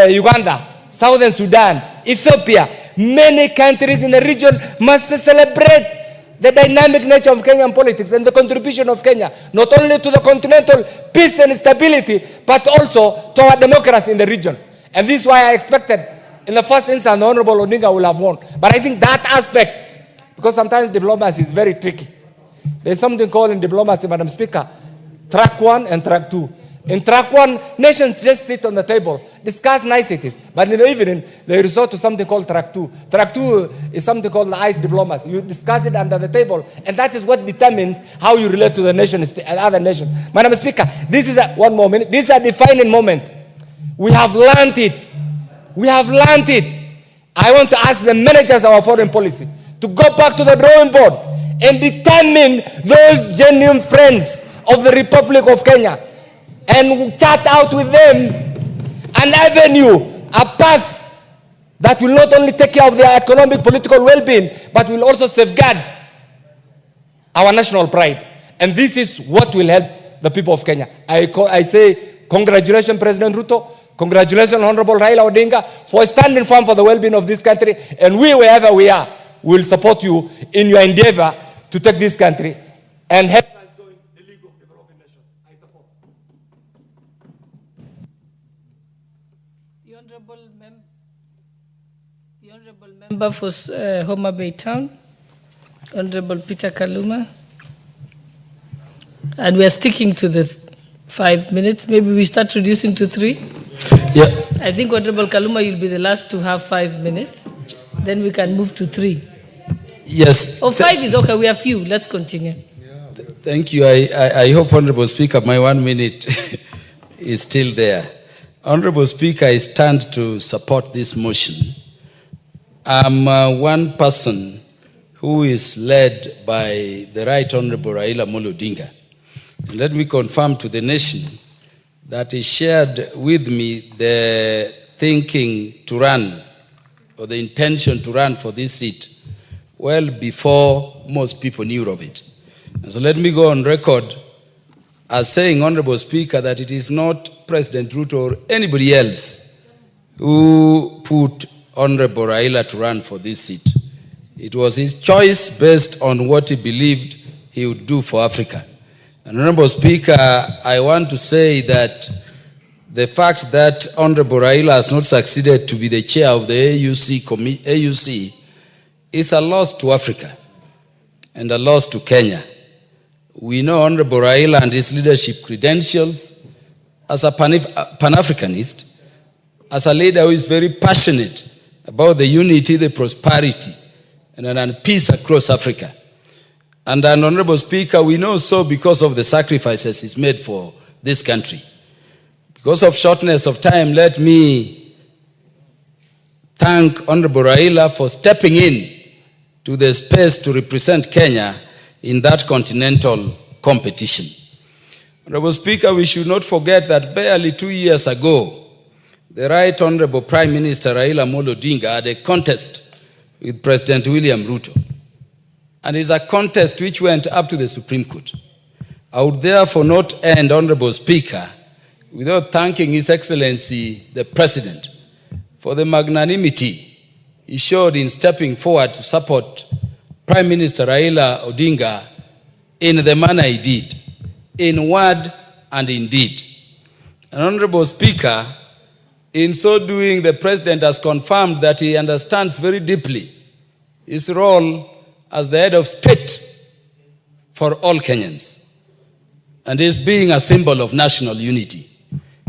Uganda, Southern Sudan, Ethiopia. Many countries in the region must celebrate the dynamic nature of Kenyan politics and the contribution of Kenya, not only to the continental peace and stability, but also to our democracy in the region. And this is why I expected, in the first instance, the Honorable Odinga will have won. But I think that aspect, because sometimes diplomacy is very tricky. There's something called in diplomacy, Madam Speaker, track 1 and track 2. In track 1, nations just sit on the table, discuss niceties. But in the evening, they resort to something called track 2. Track 2 is something called the ice diplomacy. You discuss it under the table, and that is what determines how you relate to the nation and other nations. Madam Speaker, this is one more minute. This is a defining moment. We have learned it. We have learned it. I want to ask the managers of our foreign policy to go back to the drawing board and determine those genuine friends of the Republic of Kenya, and chart out with them an avenue, a path that will not only take care of their economic, political well-being, but will also safeguard our national pride. And this is what will help the people of Kenya. I say congratulations, President Ruto. Congratulations, Honorable Raila Odinga, for standing firm for the well-being of this country. And we, wherever we are, will support you in your endeavor to take this country and help us join the League of Developing Nations. I support. The Honorable Member for Homa Bay Town, Honorable Peter Kaluma. And we are sticking to this 5 minutes. Maybe we start reducing to 3. Yeah. I think Honorable Kaluma, you'll be the last to have 5 minutes. Then we can move to 3. Yes. Oh, 5 is okay. We have few. Let's continue. Thank you. I hope, Honorable Speaker, my 1 minute is still there. Honorable Speaker, I stand to support this motion. I'm one person who is led by the Right Honorable Raila Odinga. And let me confirm to the nation that he shared with me the thinking to run, or the intention to run for this seat, well before most people knew of it. And so let me go on record as saying, Honorable Speaker, that it is not President Ruto or anybody else who put Honorable Raila to run for this seat. It was his choice based on what he believed he would do for Africa. And Honorable Speaker, I want to say that the fact that Honorable Raila has not succeeded to be the chair of the AUC is a loss to Africa and a loss to Kenya. We know Honorable Raila and his leadership credentials as a Pan-Africanist, as a leader who is very passionate about the unity, the prosperity, and peace across Africa. And Honorable Speaker, we know so because of the sacrifices he's made for this country. Because of shortness of time, let me thank Honorable Raila for stepping in to the space to represent Kenya in that continental competition. Honorable Speaker, we should not forget that barely 2 years ago, the Right Honorable Prime Minister Raila Odinga had a contest with President William Ruto. And it's a contest which went up to the Supreme Court. I would therefore not end, Honorable Speaker, without thanking His Excellency, the President, for the magnanimity he showed in stepping forward to support Prime Minister Raila Odinga in the manner he did, in word and in deed. And Honorable Speaker, in so doing, the President has confirmed that he understands very deeply his role as the head of state for all Kenyans, and is being a symbol of national unity.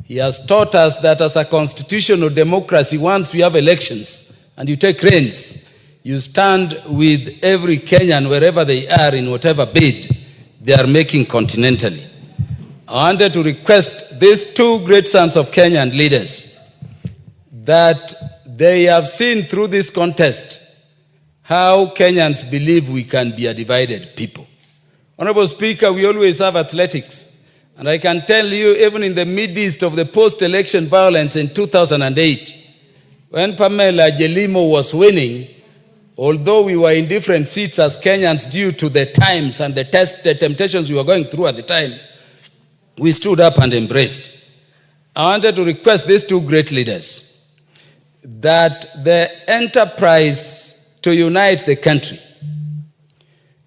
He has taught us that as a constitutional democracy, once we have elections and you take reins, you stand with every Kenyan wherever they are in whatever bid they are making continentally. I wanted to request these two great sons of Kenyan leaders that they have seen through this contest how Kenyans believe we can be a divided people. Honorable Speaker, we always have athletics. And I can tell you, even in the midst of the post-election violence in 2008, when Pamela Jelimo was winning, although we were in different seats as Kenyans due to the times and the temptations we were going through at the time, we stood up and embraced. I wanted to request these two great leaders that the enterprise to unite the country,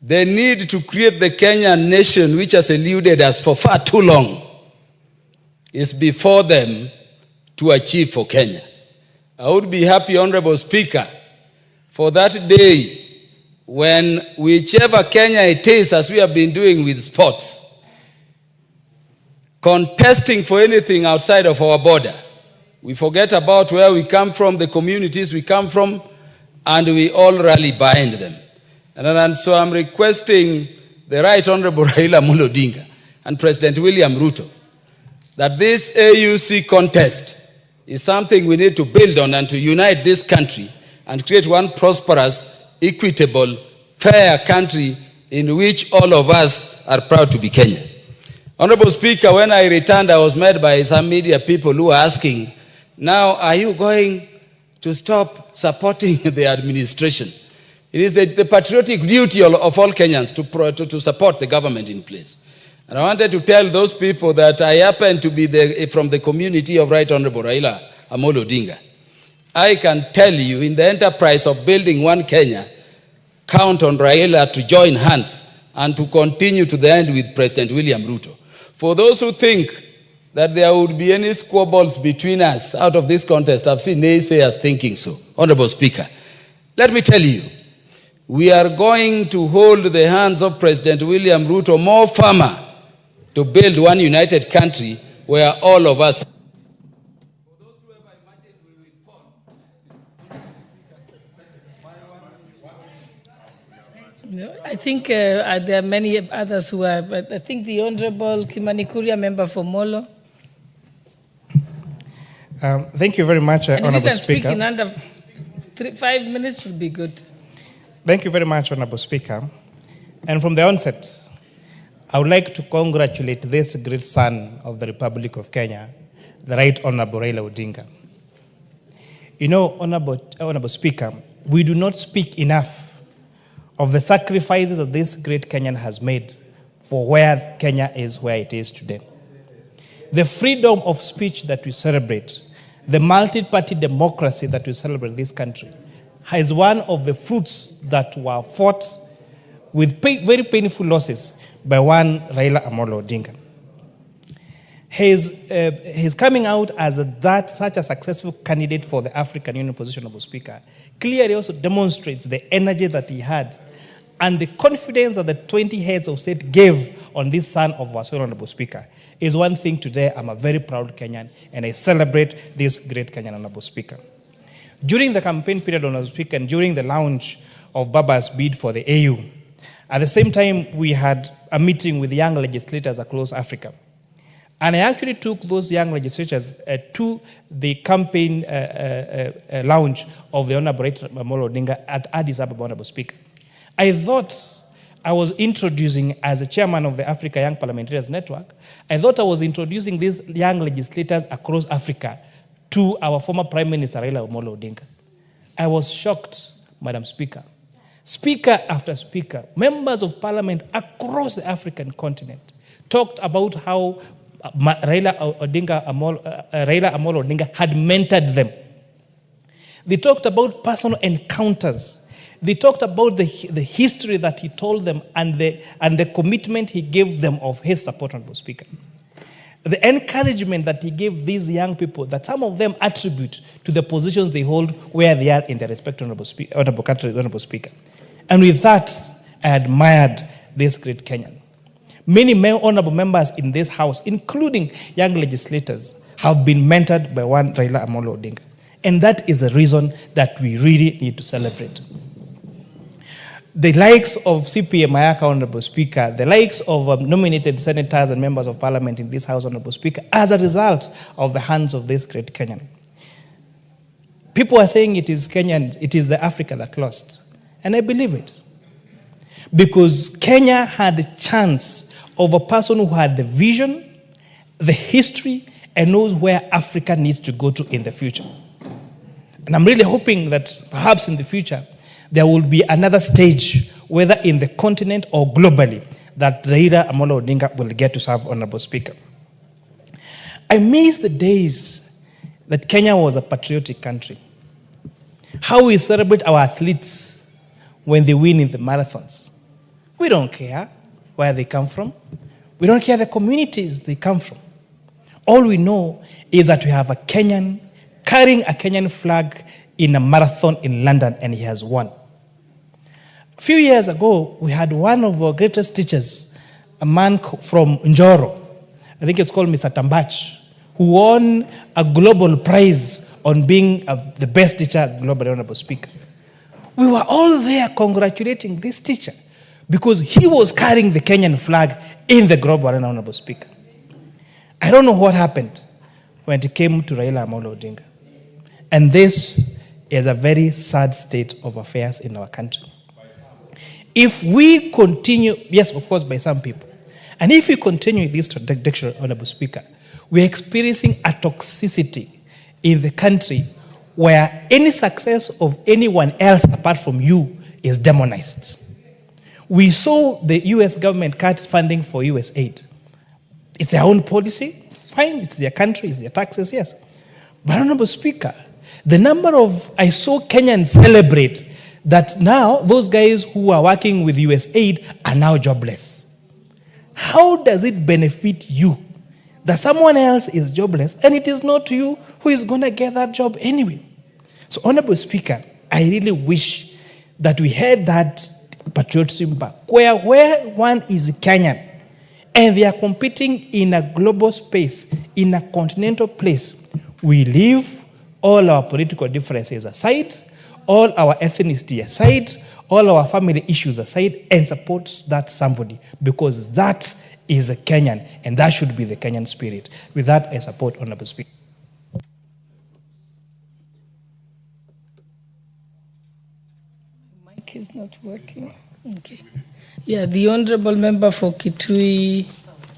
the need to create the Kenyan nation which has eluded us for far too long, is before them to achieve for Kenya. I would be happy, Honorable Speaker, for that day when whichever Kenya it is, as we have been doing with sports, contesting for anything outside of our border, we forget about where we come from, the communities we come from, and we all rally behind them. And so I'm requesting the Right Honorable Raila Odinga and President William Ruto that this AUC contest is something we need to build on and to unite this country and create one prosperous, equitable, fair country in which all of us are proud to be Kenyan. Honorable Speaker, when I returned, I was met by some media people who were asking, now are you going to stop supporting the administration? It is the patriotic duty of all Kenyans to support the government in place. And I wanted to tell those people that I happen to be from the community of Right Honorable Raila Odinga. I can tell you, in the enterprise of building one Kenya, count on Raila to join hands and to continue to the end with President William Ruto. For those who think that there would be any squabbles between us out of this contest, I've seen naysayers thinking so. Honorable Speaker, let me tell you, we are going to hold the hands of President William Ruto more firmer to build one united country where all of us. For those who ever imagined we will fall. I think there are many others who are, but I think the Honorable Kimani Kuria, member for Molo. Thank you very much, and Honorable if you can Speaker. speak in under 5 minutes would be good. Thank you very much, Honorable Speaker. And from the onset, I would like to congratulate this great son of the Republic of Kenya, the Right Honorable Raila Odinga. You know, Honorable Speaker, we do not speak enough of the sacrifices that this great Kenyan has made for where Kenya is where it is today. The freedom of speech that we celebrate, the multi-party democracy that we celebrate in this country, is one of the fruits that were fought with very painful losses by one Raila Amolo Odinga. His coming out as such a successful candidate for the African Union position, Honorable Speaker, clearly also demonstrates the energy that he had and the confidence that the 20 heads of state gave on this son of our Honorable Speaker. Is one thing today. I'm a very proud Kenyan and I celebrate this great Kenyan, Honorable Speaker. during the campaign period, Honorable Speaker, and during the launch of Baba's bid for the AU, at the same time, we had a meeting with young legislators across Africa. And I actually took those young legislators to the campaign launch of the Honorable Raila Odinga at Addis Ababa, Honorable Speaker. I thought I was introducing, as a chairman of the Africa Young Parliamentarians Network, I thought I was introducing these young legislators across Africa to our former Prime Minister Raila Odinga. I was shocked, Madam Speaker. Speaker after speaker, members of parliament across the African continent talked about how Raila Amolo Odinga had mentored them. They talked about personal encounters. They talked about the history that he told them and the commitment he gave them of his support, Honorable Speaker. The encouragement that he gave these young people, that some of them attribute to the positions they hold where they are in their respective Honorable Speaker. And with that, I admired this great Kenyan. Many honorable members in this house, including young legislators, have been mentored by one Raila Amolo Odinga. And that is a reason that we really need to celebrate. The likes of CPA Mayaka, Honorable Speaker, the likes of nominated senators and members of parliament in this house, Honorable Speaker, as a result of the hands of this great Kenyan. People are saying it is Kenyan, it is the Africa that lost. And I believe it. Because Kenya had a chance of a person who had the vision, the history, and knows where Africa needs to go to in the future. And I'm really hoping that perhaps in the future, there will be another stage, whether in the continent or globally, that Raila Amolo Odinga will get to serve, Honorable Speaker. I miss the days that Kenya was a patriotic country. How we celebrate our athletes when they win in the marathons. We don't care where they come from. We don't care the communities they come from. All we know is that we have a Kenyan carrying a Kenyan flag in a marathon in London, and he has won. A few years ago, we had one of our greatest teachers, a man from Njoro, I think it's called Mr. Tambach, who won a global prize on being the best teacher globally, Honorable Speaker. We were all there congratulating this teacher because he was carrying the Kenyan flag in the global arena, Honorable Speaker. I don't know what happened when it came to Raila Amolo Odinga. And this is a very sad state of affairs in our country. If we continue, yes, of course, by some people, and if we continue this trajectory, Honorable Speaker, we're experiencing a toxicity in the country where any success of anyone else apart from you is demonized. We saw the US government cut funding for US aid. It's their own policy, fine, it's their country, it's their taxes, yes. But Honorable Speaker, the number of, I saw Kenyans celebrate that now those guys who are working with US aid are now jobless. How does it benefit you that someone else is jobless and it is not you who is going to get that job anyway? So, Honorable Speaker, I really wish that we had that patriotism back, where one is Kenyan and they are competing in a global space, in a continental place. We leave all our political differences aside, all our ethnicity aside, all our family issues aside, and support that somebody, because that is a Kenyan, and that should be the Kenyan spirit. With that, I support Honorable Speaker. Mic is not working. Okay. Yeah, the Honorable Member for Kitui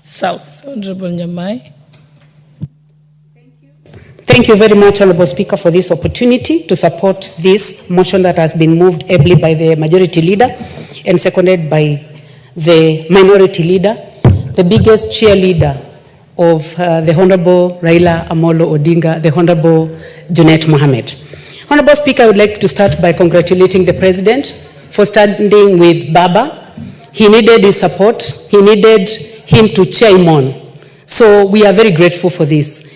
South, Honorable Nyamai. Thank you very much, Honorable Speaker, for this opportunity to support this motion that has been moved ably by the majority leader and seconded by the minority leader, the biggest cheerleader of the Honorable Raila Amolo Odinga, the Honorable Junet Mohammed. Honorable Speaker, I would like to start by congratulating the President for standing with Baba. He needed his support. He needed him to cheer him on. So we are very grateful for this.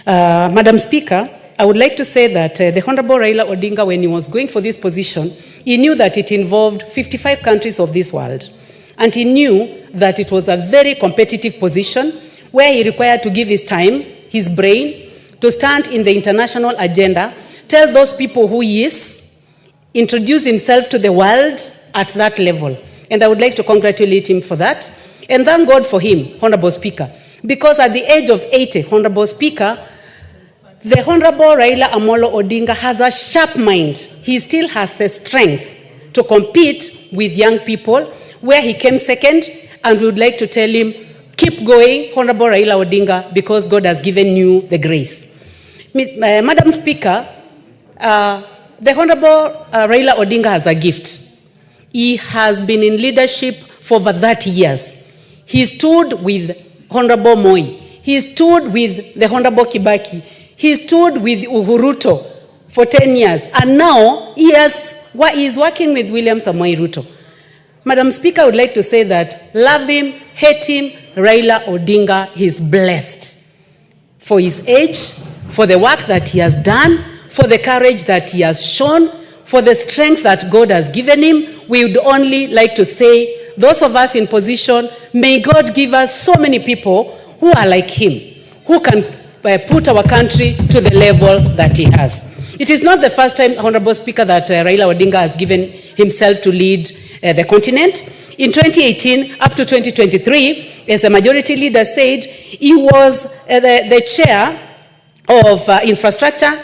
Madam Speaker, I would like to say that the Honorable Raila Odinga, when he was going for this position, he knew that it involved 55 countries of this world. And he knew that it was a very competitive position where he required to give his time, his brain, to stand in the international agenda tell those people who he is, introduce himself to the world at that level. And I would like to congratulate him for that. And thank God for him, Honorable Speaker. Because at the age of 80, Honorable Speaker, the Honorable Raila Amolo Odinga has a sharp mind. He still has the strength to compete with young people, where he came second, and we would like to tell him, keep going, Honorable Raila Odinga, because God has given you the grace. Madam Speaker, the Honorable Raila Odinga has a gift. He has been in leadership for over 30 years. He stood with Honorable Moi. He stood with the Honorable Kibaki. He stood with Uhuruto for 10 years. And now he is working with William Samoei Ruto. Madam Speaker, I would like to say that love him, hate him, Raila Odinga is blessed for his age, for the work that he has done, for the courage that he has shown, for the strength that God has given him. We would only like to say, those of us in position, may God give us so many people who are like him, who can put our country to the level that he has. It is not the first time, Honorable Speaker, that Raila Odinga has given himself to lead the continent. In 2018 up to 2023, as the majority leader said, he was the chair of infrastructure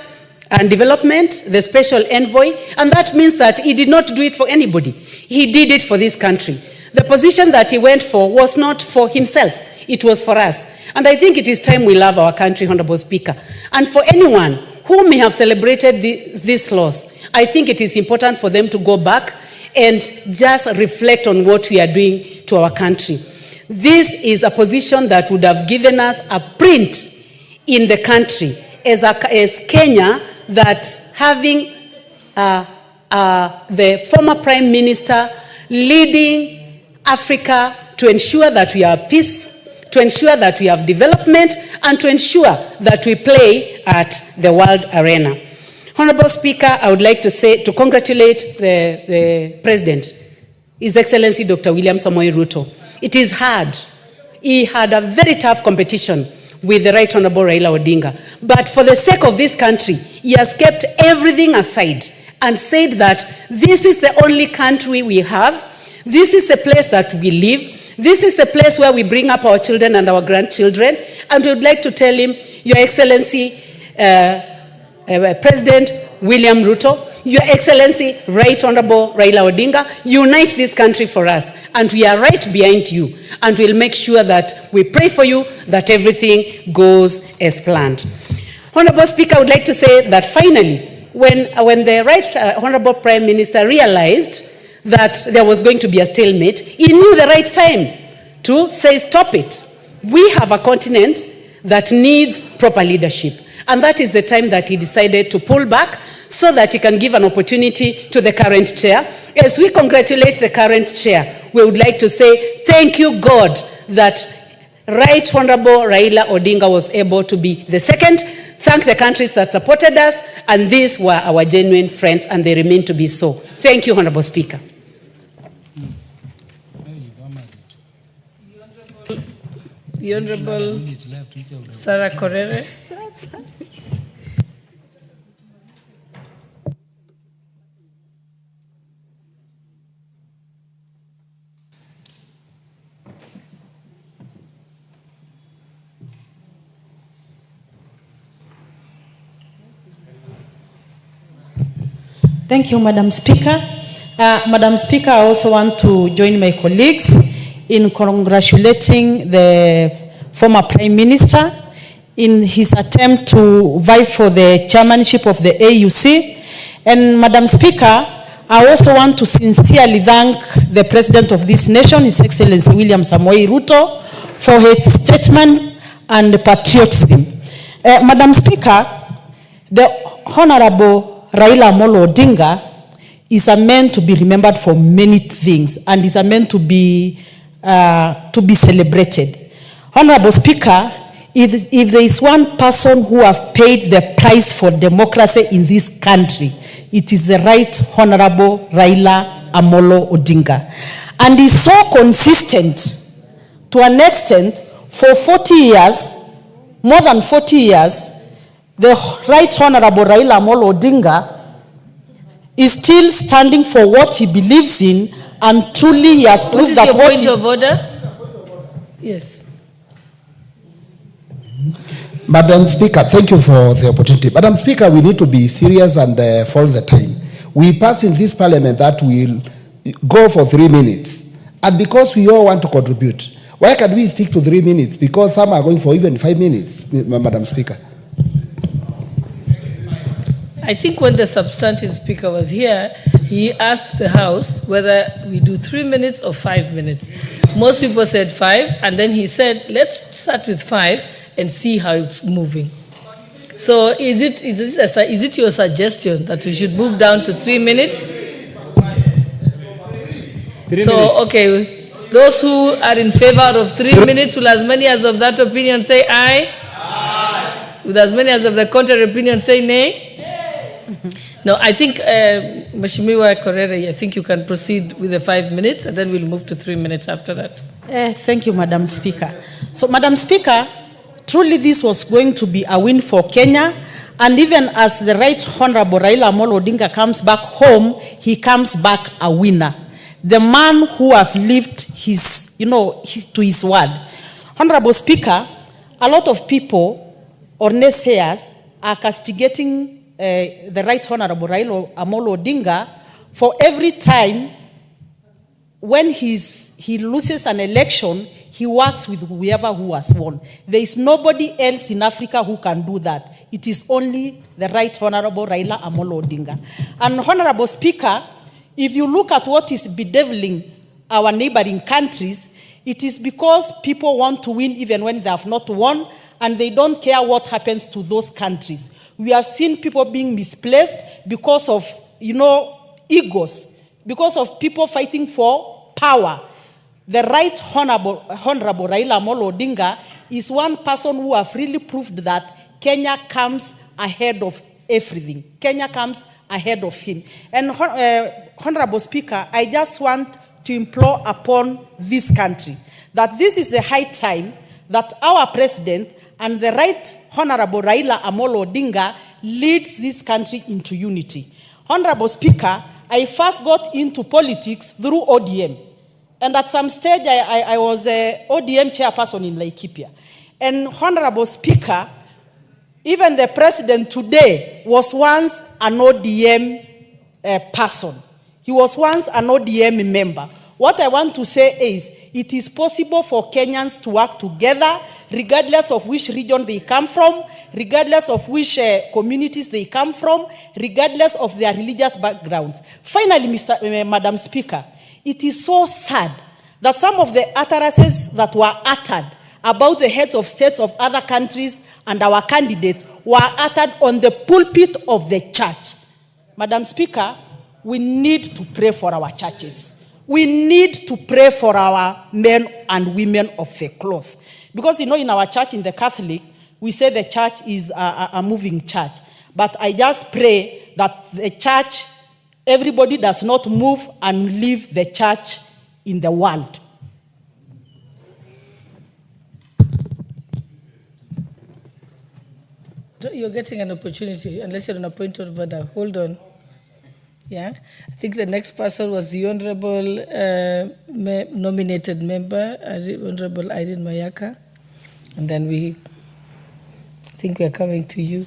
and development, the special envoy, and that means that he did not do it for anybody. He did it for this country. The position that he went for was not for himself, it was for us. And I think it is time we love our country, Honorable Speaker. And for anyone who may have celebrated this loss, I think it is important for them to go back and just reflect on what we are doing to our country. This is a position that would have given us a print in the country as Kenya, that having the former Prime Minister leading Africa to ensure that we have peace, to ensure that we have development, and to ensure that we play at the world arena. Honorable Speaker, I would like to congratulate the President, His Excellency Dr. William Samoei Ruto. It is hard. He had a very tough competition with the Right Honorable Raila Odinga. But for the sake of this country, he has kept everything aside and said that this is the only country we have. This is the place that we live. This is the place where we bring up our children and our grandchildren. And we would like to tell him, Your Excellency, President William Ruto, Your Excellency, Right Honorable Raila Odinga, unite this country for us. And we are right behind you. And we'll make sure that we pray for you, that everything goes as planned. Honorable Speaker, I would like to say that finally, when the Right Honorable Prime Minister realized that there was going to be a stalemate, he knew the right time to say, stop it. We have a continent that needs proper leadership. And that is the time that he decided to pull back so that he can give an opportunity to the current chair. As we congratulate the current chair, we would like to say, thank you, God, that Right Honorable Raila Odinga was able to be the second. Thank the countries that supported us, and these were our genuine friends, and they remain to be so. Thank you, Honorable Speaker. The Honorable Sarah Korere. Thank you, Madam Speaker. Madam Speaker, I also want to join my colleagues in congratulating the former Prime Minister in his attempt to vie for the chairmanship of the AUC. And Madam Speaker, I also want to sincerely thank the President of this nation, His Excellency William Samoei Ruto, for his statesmanship and patriotism. Madam Speaker, the Honorable Raila Amolo Odinga is a man to be remembered for many things, and is a man to be celebrated. Honorable Speaker, if there is one person who have paid the price for democracy in this country, it is the Right Honorable Raila Amolo Odinga. And is so consistent to an extent for 40 years, more than 40 years, the Right Honorable Raila Amolo Odinga is still standing for what he believes in, and truly he has proved that what is your point of order? Yes. Madam Speaker, thank you for the opportunity. Madam Speaker, we need to be serious and follow the time. We passed in this parliament that we'll go for 3 minutes. And because we all want to contribute, why can't we stick to 3 minutes? Because some are going for even 5 minutes, Madam Speaker. I think when the substantive speaker was here, he asked the House whether we do 3 minutes or 5 minutes. Most people said 5, and then he said, let's start with 5 and see how it's moving. So is it your suggestion that we should move down to 3 minutes? 3 so, minutes. okay, those who are in favor of 3 minutes, will as many as of that opinion say aye? Aye. Will as many as of the contrary opinion say nay? No, I think, Mheshimiwa Korere, I think you can proceed with the 5 minutes, and then we'll move to 3 minutes after that. Thank you, Madam Speaker. So, Madam Speaker, truly this was going to be a win for Kenya, and even as the Right Honorable Raila Amolo Odinga comes back home, he comes back a winner. The man who have lived his, to his word. Honorable Speaker, a lot of people or naysayers are castigating the Right Honorable Raila Amolo Odinga for every time when he loses an election, he works with whoever who has won. There is nobody else in Africa who can do that. It is only the Right Honorable Raila Amolo Odinga. And Honorable Speaker, if you look at what is bedeviling our neighboring countries, it is because people want to win even when they have not won, and they don't care what happens to those countries. We have seen people being misplaced because of, egos, because of people fighting for power. The Right Honorable Raila Amolo Odinga is one person who have really proved that Kenya comes ahead of everything. Kenya comes ahead of him. And Honorable Speaker, I just want to implore upon this country that this is the high time that our president and the Right Honorable Raila Amolo Odinga leads this country into unity. Honorable Speaker, I first got into politics through ODM. And at some stage, I was a ODM chairperson in Laikipia. And Honorable Speaker, even the president today was once an ODM person. He was once an ODM member. What I want to say is, it is possible for Kenyans to work together, regardless of which region they come from, regardless of which communities they come from, regardless of their religious backgrounds. Finally, Madam Speaker, it is so sad that some of the utterances that were uttered about the heads of states of other countries and our candidates were uttered on the pulpit of the church. Madam Speaker, we need to pray for our churches. We need to pray for our men and women of the cloth. Because, in our church, in the Catholic, we say the church is a moving church. But I just pray that the church, everybody does not move and leave the church in the world. You're getting an opportunity, unless you're on a point of order. Hold on. Yeah, I think the next person was the Honorable nominated member, Honorable Irene Mayaka. And then I think we're coming to you.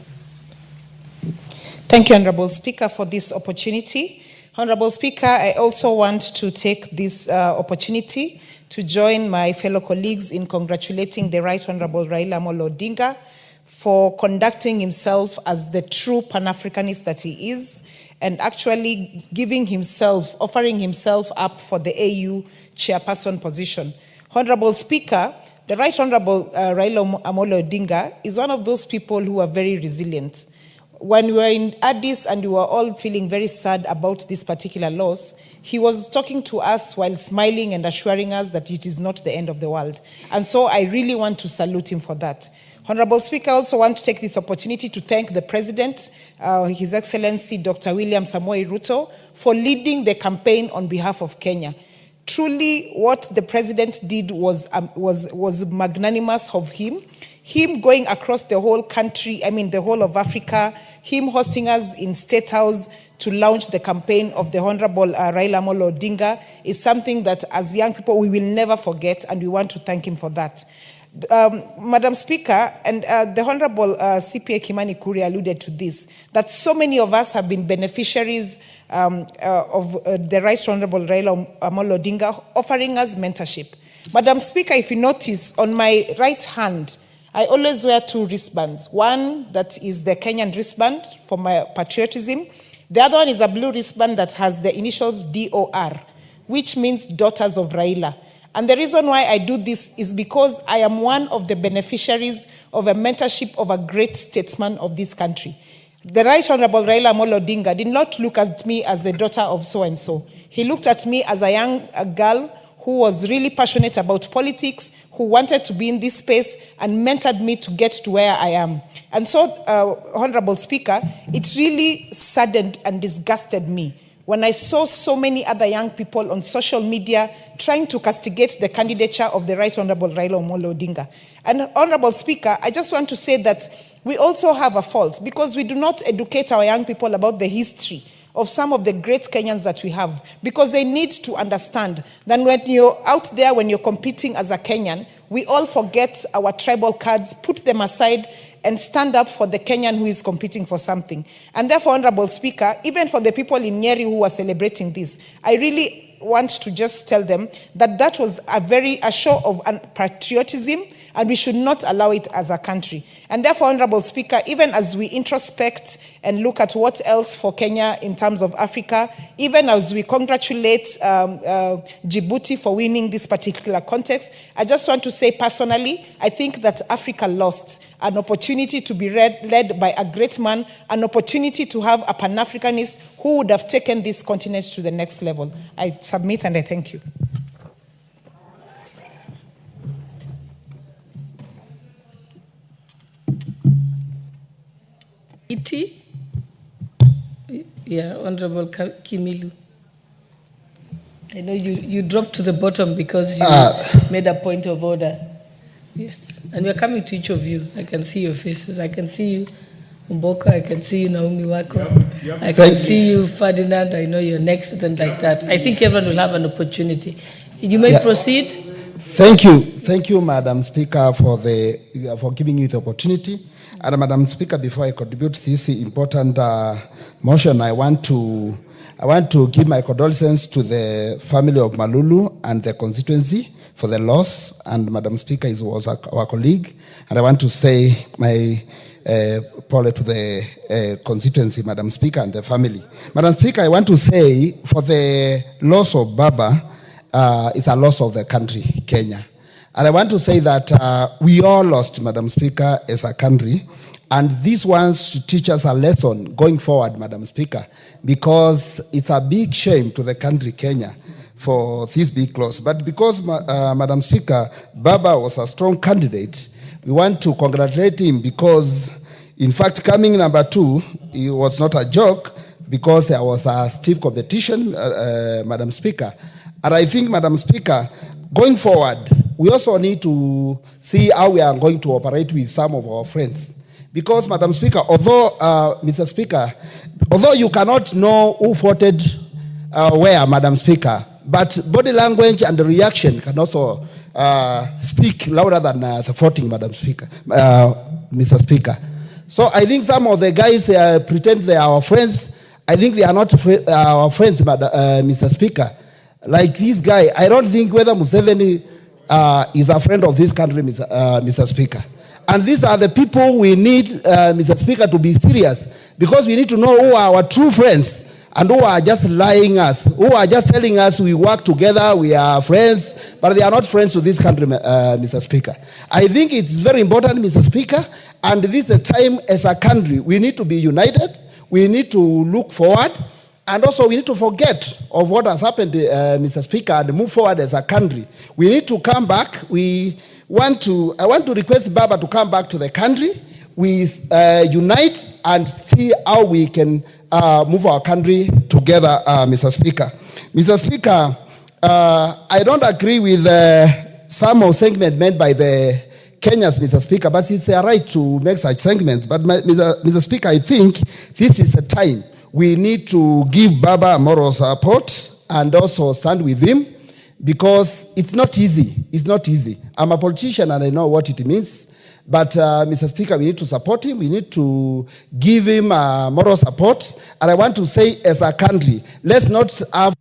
Thank you, Honorable Speaker, for this opportunity. Honorable Speaker, I also want to take this opportunity to join my fellow colleagues in congratulating the Right Honorable Raila Amolo Odinga for conducting himself as the true Pan-Africanist that he is, and actually offering himself up for the AU chairperson position. Honorable Speaker, the Right Honorable Raila Amolo Odinga is one of those people who are very resilient. When we were in Addis and we were all feeling very sad about this particular loss, he was talking to us while smiling and assuring us that it is not the end of the world. And so I really want to salute him for that. Honorable Speaker, I also want to take this opportunity to thank the President, His Excellency Dr. William Samoei Ruto, for leading the campaign on behalf of Kenya. Truly, what the President did was magnanimous of him. him going across the whole country, the whole of Africa, him hosting us in State House to launch the campaign of the Honorable Raila Amolo Odinga is something that as young people we will never forget, and we want to thank him for that. Madam Speaker, and the Honorable CPA Kimani Kuri alluded to this, that so many of us have been beneficiaries of the Right Honorable Raila Amolo Odinga offering us mentorship. Madam Speaker, if you notice, on my right hand, I always wear 2 wristbands. One that is the Kenyan wristband for my patriotism. The other one is a blue wristband that has the initials DOR, which means Daughters of Raila. And the reason why I do this is because I am one of the beneficiaries of a mentorship of a great statesman of this country. The Right Honorable Raila Amolo Odinga did not look at me as the daughter of so-and-so. He looked at me as a young girl who was really passionate about politics, who wanted to be in this space and mentored me to get to where I am. And so, Honorable Speaker, it really saddened and disgusted me when I saw so many other young people on social media trying to castigate the candidature of the Right Honorable Raila Amolo Odinga. And Honorable Speaker, I just want to say that we also have a fault because we do not educate our young people about the history of some of the great Kenyans that we have, because they need to understand that when you're out there, when you're competing as a Kenyan, we all forget our tribal cards, put them aside, and stand up for the Kenyan who is competing for something. And therefore, Honorable Speaker, even for the people in Nyeri who are celebrating this, I really want to just tell them that that was a show of patriotism, and we should not allow it as a country. And therefore, Honorable Speaker, even as we introspect and look at what else for Kenya in terms of Africa, even as we congratulate Djibouti for winning this particular context, I just want to say personally, I think that Africa lost an opportunity to be led by a great man, an opportunity to have a Pan-Africanist who would have taken this continent to the next level. I submit and I thank you. Iti? Yeah, Honorable Kimilu. I know you dropped to the bottom because you made a point of order. Yes, and we're coming to each of you. I can see your faces. I can see you, Mboka. I can see you, Naomi Wako. I can see you, Ferdinand. I know you're next, and like that. I think everyone will have an opportunity. You may proceed. Thank you, Madam Speaker, for giving me the opportunity. And Madam Speaker, before I contribute to this important motion, I want to give my condolences to the family of Malulu and the constituency for the loss. And Madam Speaker was our colleague. And I want to say my apology to the constituency, Madam Speaker, and the family. Madam Speaker, I want to say for the loss of Baba, it's a loss of the country, Kenya. And I want to say that we all lost, Madam Speaker, as a country. And this wants to teach us a lesson going forward, Madam Speaker, because it's a big shame to the country, Kenya, for this big loss. But because, Madam Speaker, Baba was a strong candidate, we want to congratulate him because, in fact, coming number 2, it was not a joke because there was a stiff competition, Madam Speaker. And I think, Madam Speaker, going forward, we also need to see how we are going to operate with some of our friends. Because, Madam Speaker, although, Mr. Speaker, although you cannot know who voted where, Madam Speaker, but body language and the reaction can also speak louder than the voting, Madam Speaker, Mr. Speaker. So I think some of the guys, they pretend they are our friends. I think they are not our friends, Mr. Speaker. Like this guy, I don't think whether Museveni is a friend of this country, Mr. Speaker. And these are the people we need, Mr. Speaker, to be serious, because we need to know who are our true friends and who are just lying us, who are just telling us we work together, we are friends, but they are not friends to this country, Mr. Speaker. I think it's very important, Mr. Speaker, and this is the time as a country we need to be united, we need to look forward, and also we need to forget of what has happened, Mr. Speaker, and move forward as a country. We need to come back. I want to request Baba to come back to the country. We unite and see how we can move our country together, Mr. Speaker. Mr. Speaker, I don't agree with some of segment made by the Kenyans, Mr. Speaker, but it's their right to make such sentiments. But Mr. Speaker, I think this is a time we need to give Baba moral support and also stand with him, because it's not easy. It's not easy. I'm a politician and I know what it means. But Mr. Speaker, we need to support him. We need to give him moral support. And I want to say, as a country, let's not have.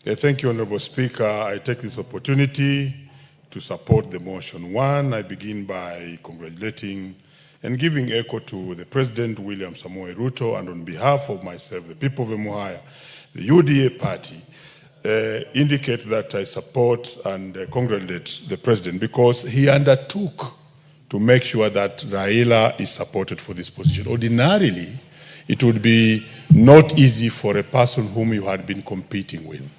Thank you, Honorable Speaker. I take this opportunity to support the motion. One, I begin by congratulating and giving echo to the President, William Samoei Ruto, and on behalf of myself, the people of Emuhaya, the UDA party, indicate that I support and congratulate the President, because he undertook to make sure that Raila is supported for this position. Ordinarily, it would be not easy for a person whom you had been competing with.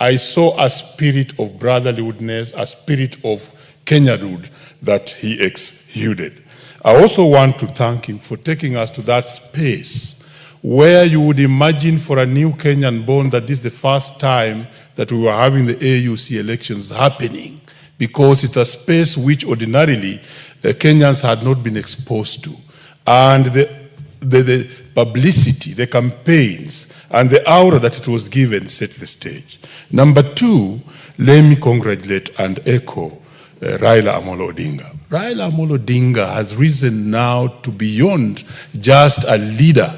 I saw a spirit of brotherliness, a spirit of Kenyahood that he exuded. I also want to thank him for taking us to that space where you would imagine for a new Kenyan born that this is the first time that we were having the AUC elections happening, because it's a space which ordinarily Kenyans had not been exposed to. And the publicity, the campaigns, and the aura that it was given set the stage. Number two, let me congratulate and echo Raila Amolo Odinga. Raila Amolo Odinga has risen now to beyond just a leader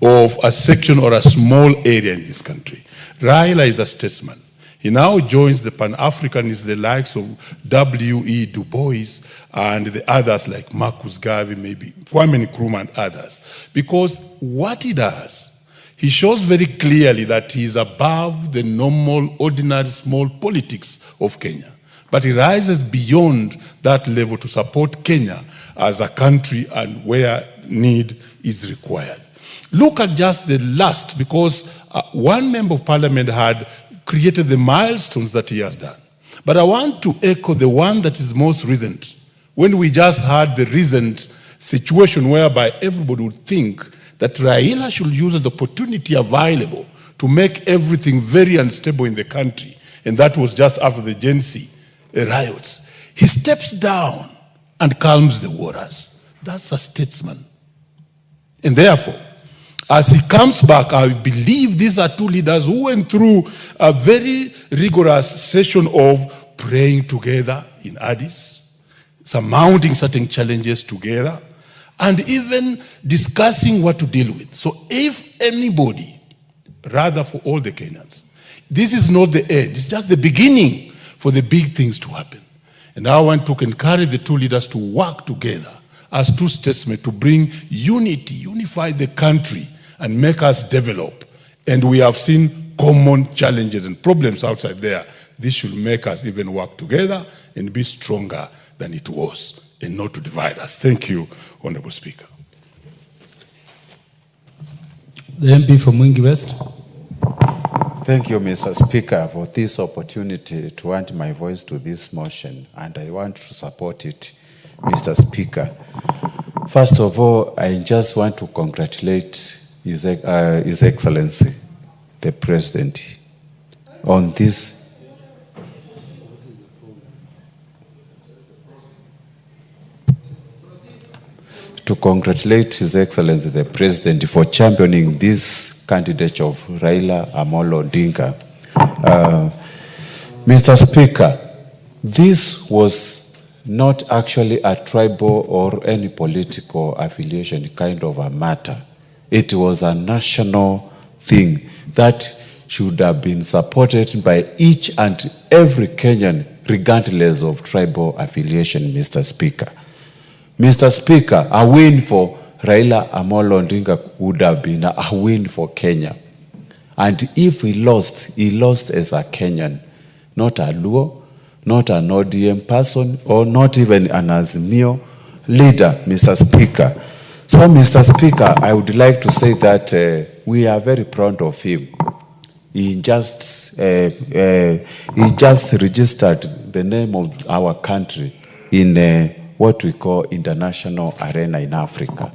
of a section or a small area in this country. Raila is a statesman. He now joins the Pan-Africanists, the likes of W.E. Du Bois and the others like Marcus Garvey, maybe Kwame Nkrumah and others. Because what he does, he shows very clearly that he is above the normal, ordinary, small politics of Kenya. But he rises beyond that level to support Kenya as a country and where need is required. Look at just the last, because one member of parliament had created the milestones that he has done. But I want to echo the one that is most recent, when we just had the recent situation whereby everybody would think that Raila should use the opportunity available to make everything very unstable in the country. And that was just after the Gen Z riots. He steps down and calms the waters. That's a statesman. And therefore, as he comes back, I believe these are two leaders who went through a very rigorous session of praying together in Addis, surmounting certain challenges together, and even discussing what to deal with. So if anybody, rather for all the Kenyans, this is not the end, it's just the beginning for the big things to happen. And I want to encourage the two leaders to work together as two statesmen to bring unity, unify the country, and make us develop. And we have seen common challenges and problems outside there. This should make us even work together and be stronger than it was, and not to divide us. Thank you, Honorable Speaker. The MP from Mwingi West. Thank you, Mr. Speaker, for this opportunity to add my voice to this motion, and I want to support it, Mr. Speaker. First of all, I just want to congratulate His Excellency, the President, on this. To congratulate His Excellency, the President, for championing this candidate of Raila Amolo Odinga. Mr. Speaker, this was not actually a tribal or any political affiliation kind of a matter. It was a national thing that should have been supported by each and every Kenyan, regardless of tribal affiliation, Mr. Speaker. Mr. Speaker, a win for Raila Amolo Odinga would have been a win for Kenya. And if he lost as a Kenyan, not a Luo, not an ODM person, or not even an AZIMIO leader, Mr. Speaker. So, Mr. Speaker, I would like to say that we are very proud of him. He just registered the name of our country in what we call international arena in Africa.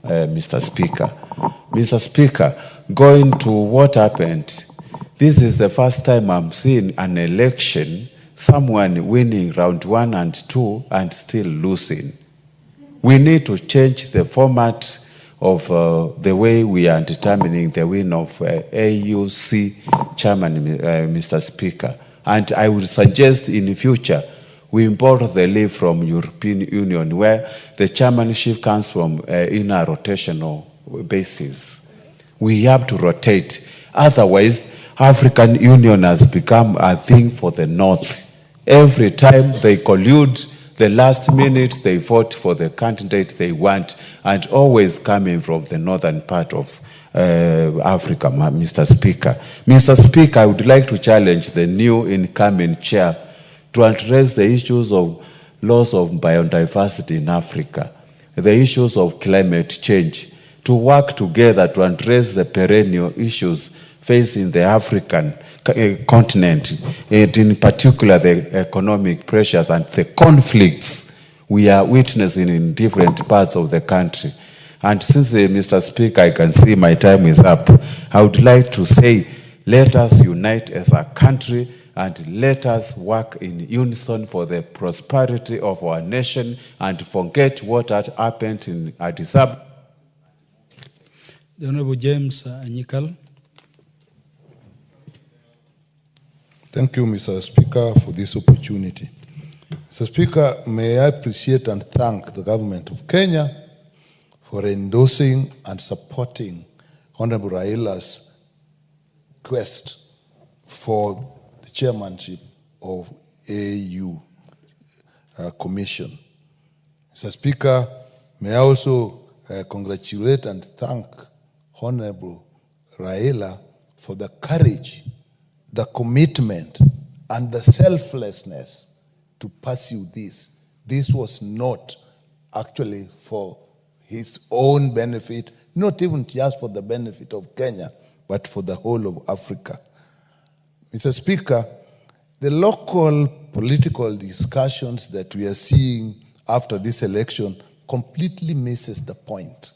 Mr. Speaker. Mr. Speaker, going to what happened, this is the first time I'm seeing an election, someone winning round 1 and 2 and still losing. We need to change the format of the way we are determining the win of AUC chairman, Mr. Speaker. And I would suggest in the future, we import the leave from European Union where the chairmanship comes from in a rotational basis. We have to rotate. Otherwise, African Union has become a thing for the North. Every time they collude, the last minute they vote for the candidate they want, and always coming from the northern part of Africa, Mr. Speaker. Mr. Speaker, I would like to challenge the new incoming chair to address the issues of loss of biodiversity in Africa, the issues of climate change, to work together to address the perennial issues facing the African continent, and in particular the economic pressures and the conflicts we are witnessing in different parts of the country. And since, Mr. Speaker, I can see my time is up, I would like to say, let us unite as a country and let us work in unison for the prosperity of our nation and forget what had happened in Addis Ababa. The Honorable James Anyikal. Thank you, Mr. Speaker, for this opportunity. Mr. Speaker, may I appreciate and thank the government of Kenya for endorsing and supporting Honorable Raila's quest for the chairmanship of AU Commission. Mr. Speaker, may I also congratulate and thank Honorable Raila for the courage, the commitment, and the selflessness to pursue this. This was not actually for his own benefit, not even just for the benefit of Kenya, but for the whole of Africa. Mr. Speaker, the local political discussions that we are seeing after this election completely misses the point.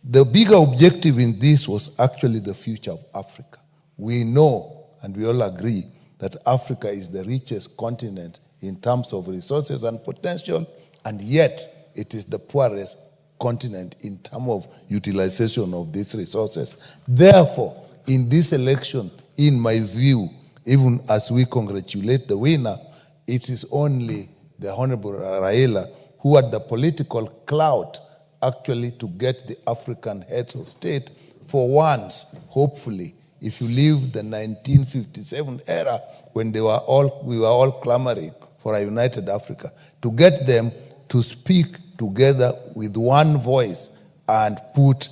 The bigger objective in this was actually the future of Africa. We know, and we all agree, that Africa is the richest continent in terms of resources and potential, and yet it is the poorest continent in terms of utilization of these resources. Therefore, in this election, in my view, even as we congratulate the winner, it is only the Honorable Raila who had the political clout actually to get the African heads of state for once, hopefully, if you leave the 1957 era when we were all clamoring for a united Africa, to get them to speak together with one voice and put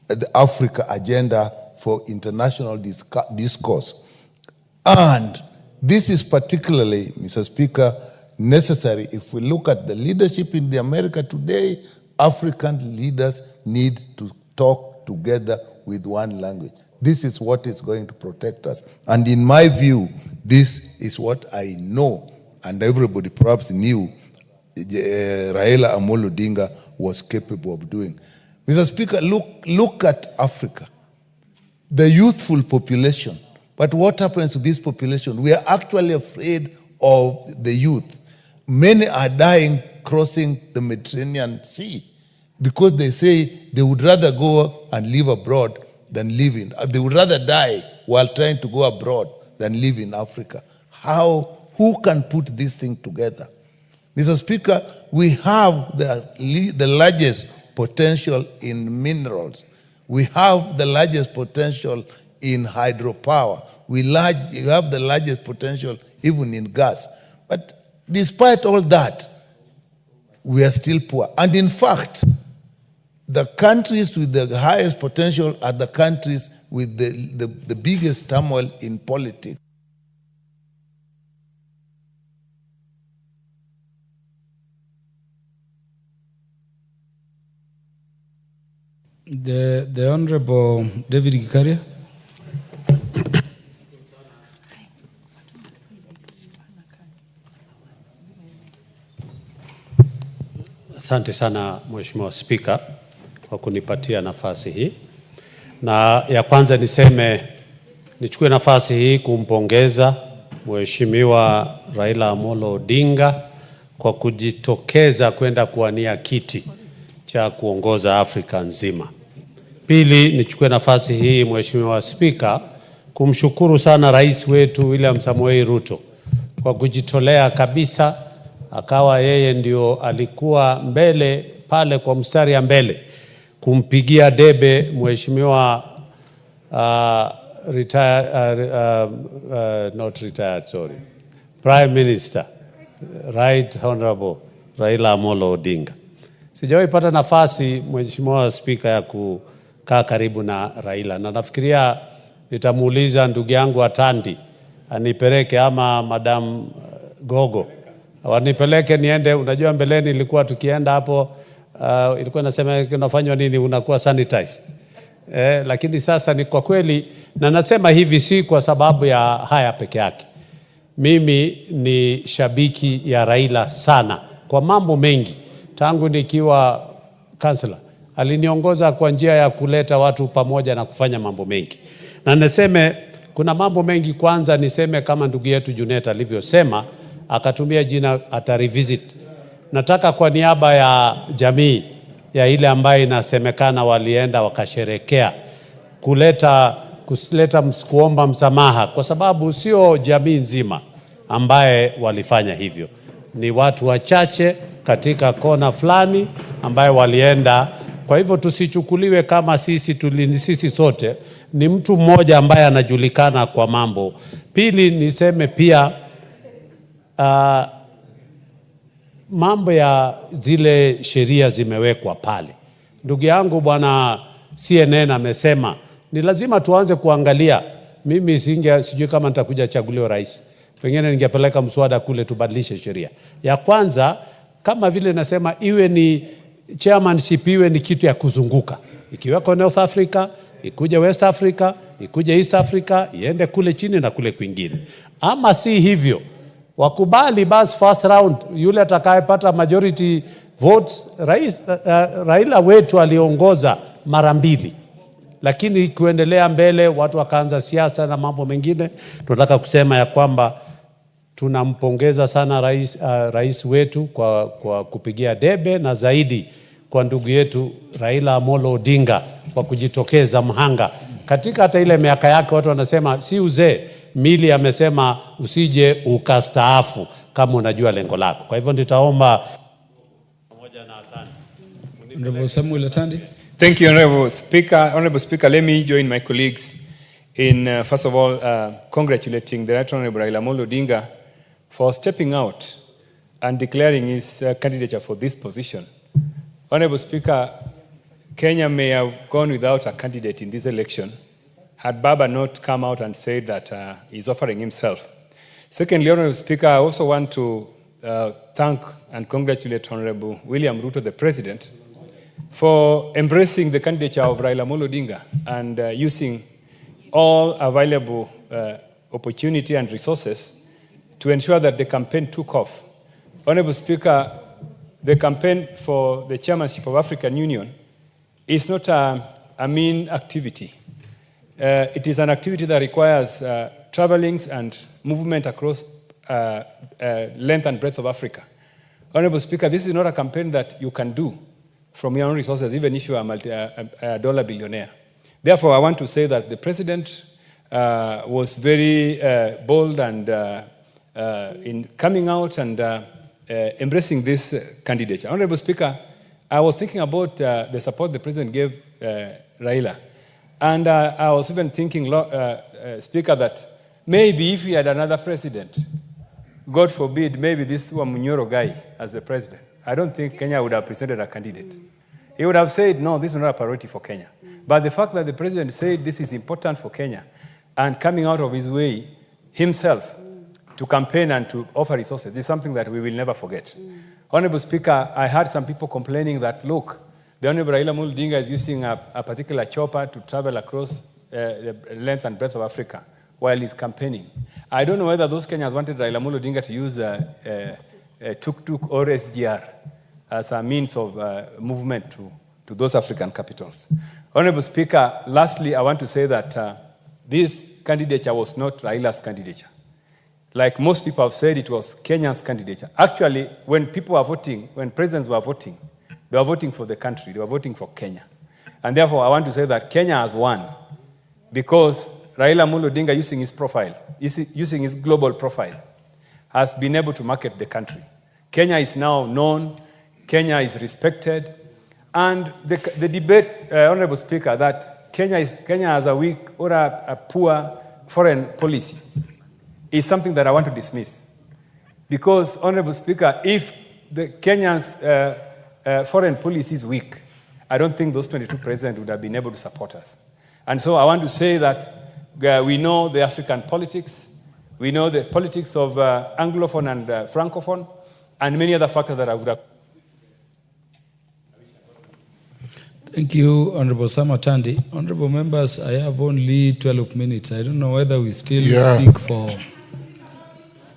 the Africa agenda for international discourse. And this is particularly, Mr. Speaker, necessary if we look at the leadership in the America today. African leaders need to talk together with one language. This is what is going to protect us. And in my view, this is what I know, and everybody perhaps knew Raila Amolo Odinga was capable of doing. Mr. Speaker, look at Africa, the youthful population. But what happens to this population? We are actually afraid of the youth. Many are dying crossing the Mediterranean Sea because they say they would rather go and live abroad than live in. They would rather die while trying to go abroad than live in Africa. Who can put this thing together? Mr. Speaker, we have the largest potential in minerals. We have the largest potential in hydropower. We have the largest potential even in gas. But despite all that, we are still poor. And in fact, the countries with the highest potential are the countries with the biggest turmoil in politics. The Honorable David Gikaria. Asante sana Mheshimiwa Spika. kwa kunipatia nafasi hii. Na ya kwanza nichukue nafasi hii kumpongeza Mheshimiwa Raila Amolo Odinga kwa kujitokeza kwenda kuwania kiti cha kuongoza Afrika nzima. Pili, nichukue nafasi hii Mheshimiwa Spika kumshukuru sana rais wetu William Samoei Ruto kwa kujitolea kabisa, akawa yeye ndio alikuwa mbele pale kwa mstari ya mbele kumpigia debe Mheshimiwa Prime Minister Right Honorable Raila Amolo Odinga. Sijawahi pata nafasi Mheshimiwa Spika ya kukaa karibu na Raila, na nafikiria nitamuuliza ndugu yangu Atandi anipeleke ama Madam Gogo wanipeleke niende. Unajua mbeleni ilikuwa tukienda hapo ilikuwa nasema unafanywa nini, unakuwa sanitized. Lakini sasa ni kwa kweli, na nasema hivi si kwa sababu ya haya peke yake. Mimi ni shabiki ya Raila sana kwa mambo mengi. Tangu nikiwa kansela aliniongoza kwa njia ya kuleta watu pamoja na kufanya mambo mengi. Na niseme kuna mambo mengi. Kwanza niseme kama ndugu yetu Junet alivyosema, akatumia jina atarevisit. Nataka kwa niaba ya jamii ya ile ambaye inasemekana walienda wakasherekea kuomba msamaha, kwa sababu sio jamii nzima ambaye walifanya hivyo. Ni watu wachache katika kona fulani ambaye walienda. Kwa hivyo tusichukuliwe kama sisi sote, ni mtu mmoja ambaye anajulikana kwa mambo. Pili, niseme pia mambo ya zile sheria zimewekwa pale. Ndugu yangu bwana CNN amesema ni lazima tuanze kuangalia. Mimi sijui kama nitakuja chaguliwa rais, pengine ningepeleka mswada kule tubadilishe sheria. Ya kwanza, kama vile nasema, iwe ni chairmanship, iwe ni kitu ya kuzunguka, ikiweko North Africa, ikuje West Africa, ikuje East Africa, iende kule chini na kule kwingine. Ama si hivyo, wakubali basi first round, yule atakayepata majority votes. Raila wetu aliongoza mara 2, lakini kuendelea mbele watu wakaanza siasa na mambo mengine. Tunataka kusema ya kwamba tunampongeza sana rais wetu kwa kupigia debe, na zaidi kwa ndugu yetu Raila Amolo Odinga kwa kujitokeza mhanga. Katika hata ile miaka yake watu wanasema si uzee, Mili amesema usije ukastaafu kama unajua lengo lako. Kwa hivyo nitaomba pamoja na Atandi. Honorable Samuel Atandi. Thank you, Honorable Speaker. Honorable Speaker, let me join my colleagues in, first of all, congratulating the Right Honorable Raila Amolo Odinga for stepping out and declaring his candidature for this position. Honorable Speaker, Kenya may have gone without a candidate in this election had Baba not come out and said that he's offering himself. Secondly, Honorable Speaker, I also want to thank and congratulate Honorable William Ruto, the President, for embracing the candidature of Raila Amolo Odinga and using all available opportunity and resources to ensure that the campaign took off. Honorable Speaker, the campaign for the chairmanship of African Union is not a mean activity. It is an activity that requires travelings and movement across length and breadth of Africa. Honorable Speaker, this is not a campaign that you can do from your own resources, even if you are a dollar billionaire. Therefore, I want to say that the President was very bold and in coming out and embracing this candidature. Honorable Speaker, I was thinking about the support the President gave Raila. And I was even thinking, Speaker, that maybe if we had another president, God forbid, maybe this Wamunyoro guy as the president, I don't think Kenya would have presented a candidate. He would have said, no, this is not a priority for Kenya. But the fact that the president said this is important for Kenya and coming out of his way himself to campaign and to offer resources is something that we will never forget. Honorable Speaker, I heard some people complaining that, look, the Honorable Raila Amolo Odinga is using a particular chopper to travel across the length and breadth of Africa while he's campaigning. I don't know whether those Kenyans wanted Raila Amolo Odinga to use tuk-tuk or SGR as a means of movement to those African capitals. Honorable Speaker, lastly, I want to say that this candidature was not Raila's candidature. Like most people have said, it was Kenya's candidature. Actually, when people were voting, when presidents were voting, they were voting for the country, they were voting for Kenya. And therefore, I want to say that Kenya has won because Raila Amolo Odinga, using his profile, using his global profile, has been able to market the country. Kenya is now known, Kenya is respected, and the debate, Honorable Speaker, that Kenya has a weak or a poor foreign policy is something that I want to dismiss. Because, Honorable Speaker, if the Kenya's foreign policy is weak, I don't think those 22 presidents would have been able to support us. And so I want to say that we know the African politics, we know the politics of Anglophone and Francophone, and many other factors that I would have. Thank you, Honorable Samatandi. Honorable members, I have only 12 minutes. I don't know whether we still speak for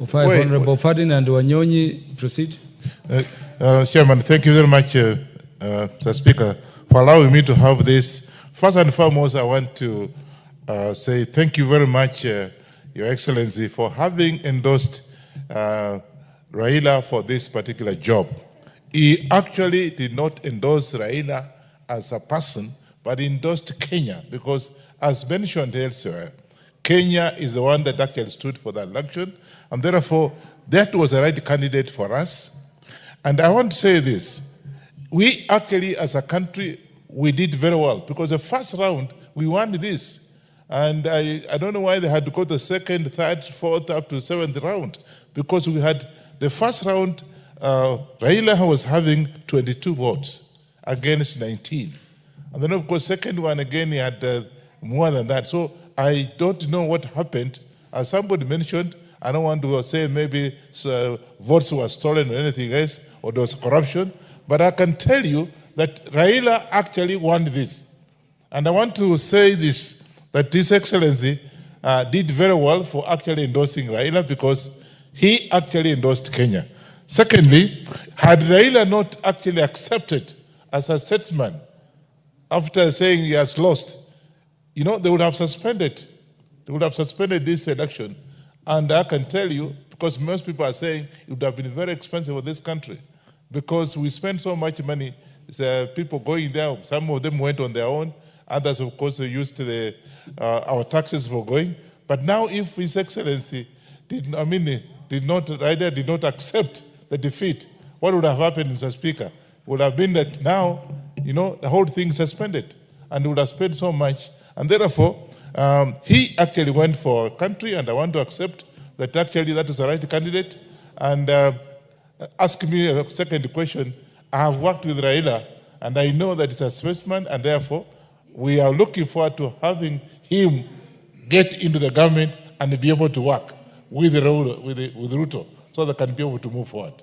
5. Honorable Ferdinand Wanyonyi, proceed. Chairman, thank you very much, Mr. Speaker, for allowing me to have this. First and foremost, I want to say thank you very much, Your Excellency, for having endorsed Raila for this particular job. He actually did not endorse Raila as a person, but endorsed Kenya because, as mentioned elsewhere, Kenya is the one that actually stood for the election, and therefore that was the right candidate for us. And I want to say this, we actually as a country, we did very well because the first round, we won this. And I don't know why they had to go to the second, third, fourth, up to 7th round, because we had the first round, Raila was having 22 votes against 19. And then, of course, second one, again, he had more than that. So I don't know what happened. As somebody mentioned, I don't want to say maybe votes were stolen or anything else, or there was corruption. But I can tell you that Raila actually won this. And I want to say this, that His Excellency did very well for actually endorsing Raila because he actually endorsed Kenya. Secondly, had Raila not actually accepted as a statesman after saying he has lost, you know, they would have suspended. They would have suspended this election. And I can tell you, because most people are saying it would have been very expensive for this country because we spend so much money. People going there, some of them went on their own. Others, of course, used our taxes for going. But now if His Excellency did not accept the defeat, what would have happened, Mr. Speaker? Would have been that now, you know, the whole thing suspended and would have spent so much. And therefore, he actually went for a country, and I want to accept that actually that was the right candidate. And ask me a second question. I have worked with Raila, and I know that he's a statesman, and therefore, we are looking forward to having him get into the government and be able to work with Ruto so they can be able to move forward.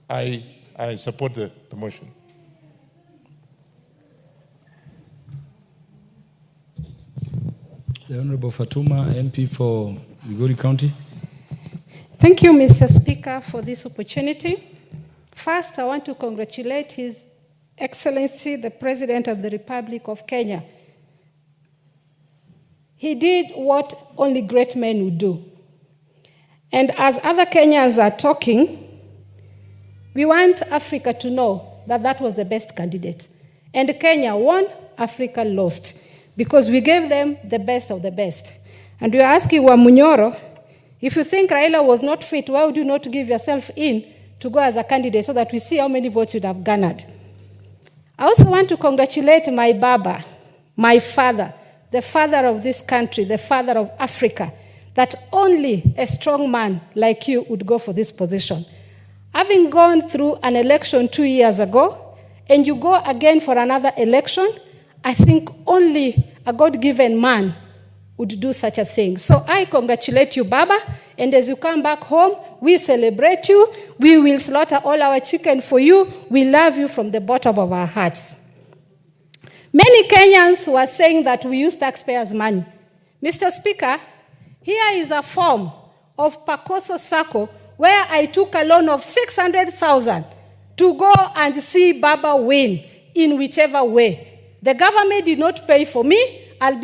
I support the motion. The Honorable Fatuma, MP for Migori County. Thank you, Mr. Speaker, for this opportunity. First, I want to congratulate His Excellency, the President of the Republic of Kenya. He did what only great men would do. And as other Kenyans are talking, we want Africa to know that that was the best candidate. And Kenya won, Africa lost, because we gave them the best of the best. And we are asking Wamunyoro, if you think Raila was not fit, why would you not give yourself in to go as a candidate so that we see how many votes you'd have garnered? I also want to congratulate my Baba, my father, the father of this country, the father of Africa, that only a strong man like you would go for this position. Having gone through an election 2 years ago, and you go again for another election, I think only a God-given man would do such a thing. So I congratulate you, Baba, and as you come back home, we celebrate you. We will slaughter all our chicken for you. We love you from the bottom of our hearts. Many Kenyans were saying that we use taxpayers' money. Mr. Speaker, here is a form of Pacoso Sacco where I took a loan of 600,000 to go and see Baba win in whichever way. The government did not pay for me. I'll be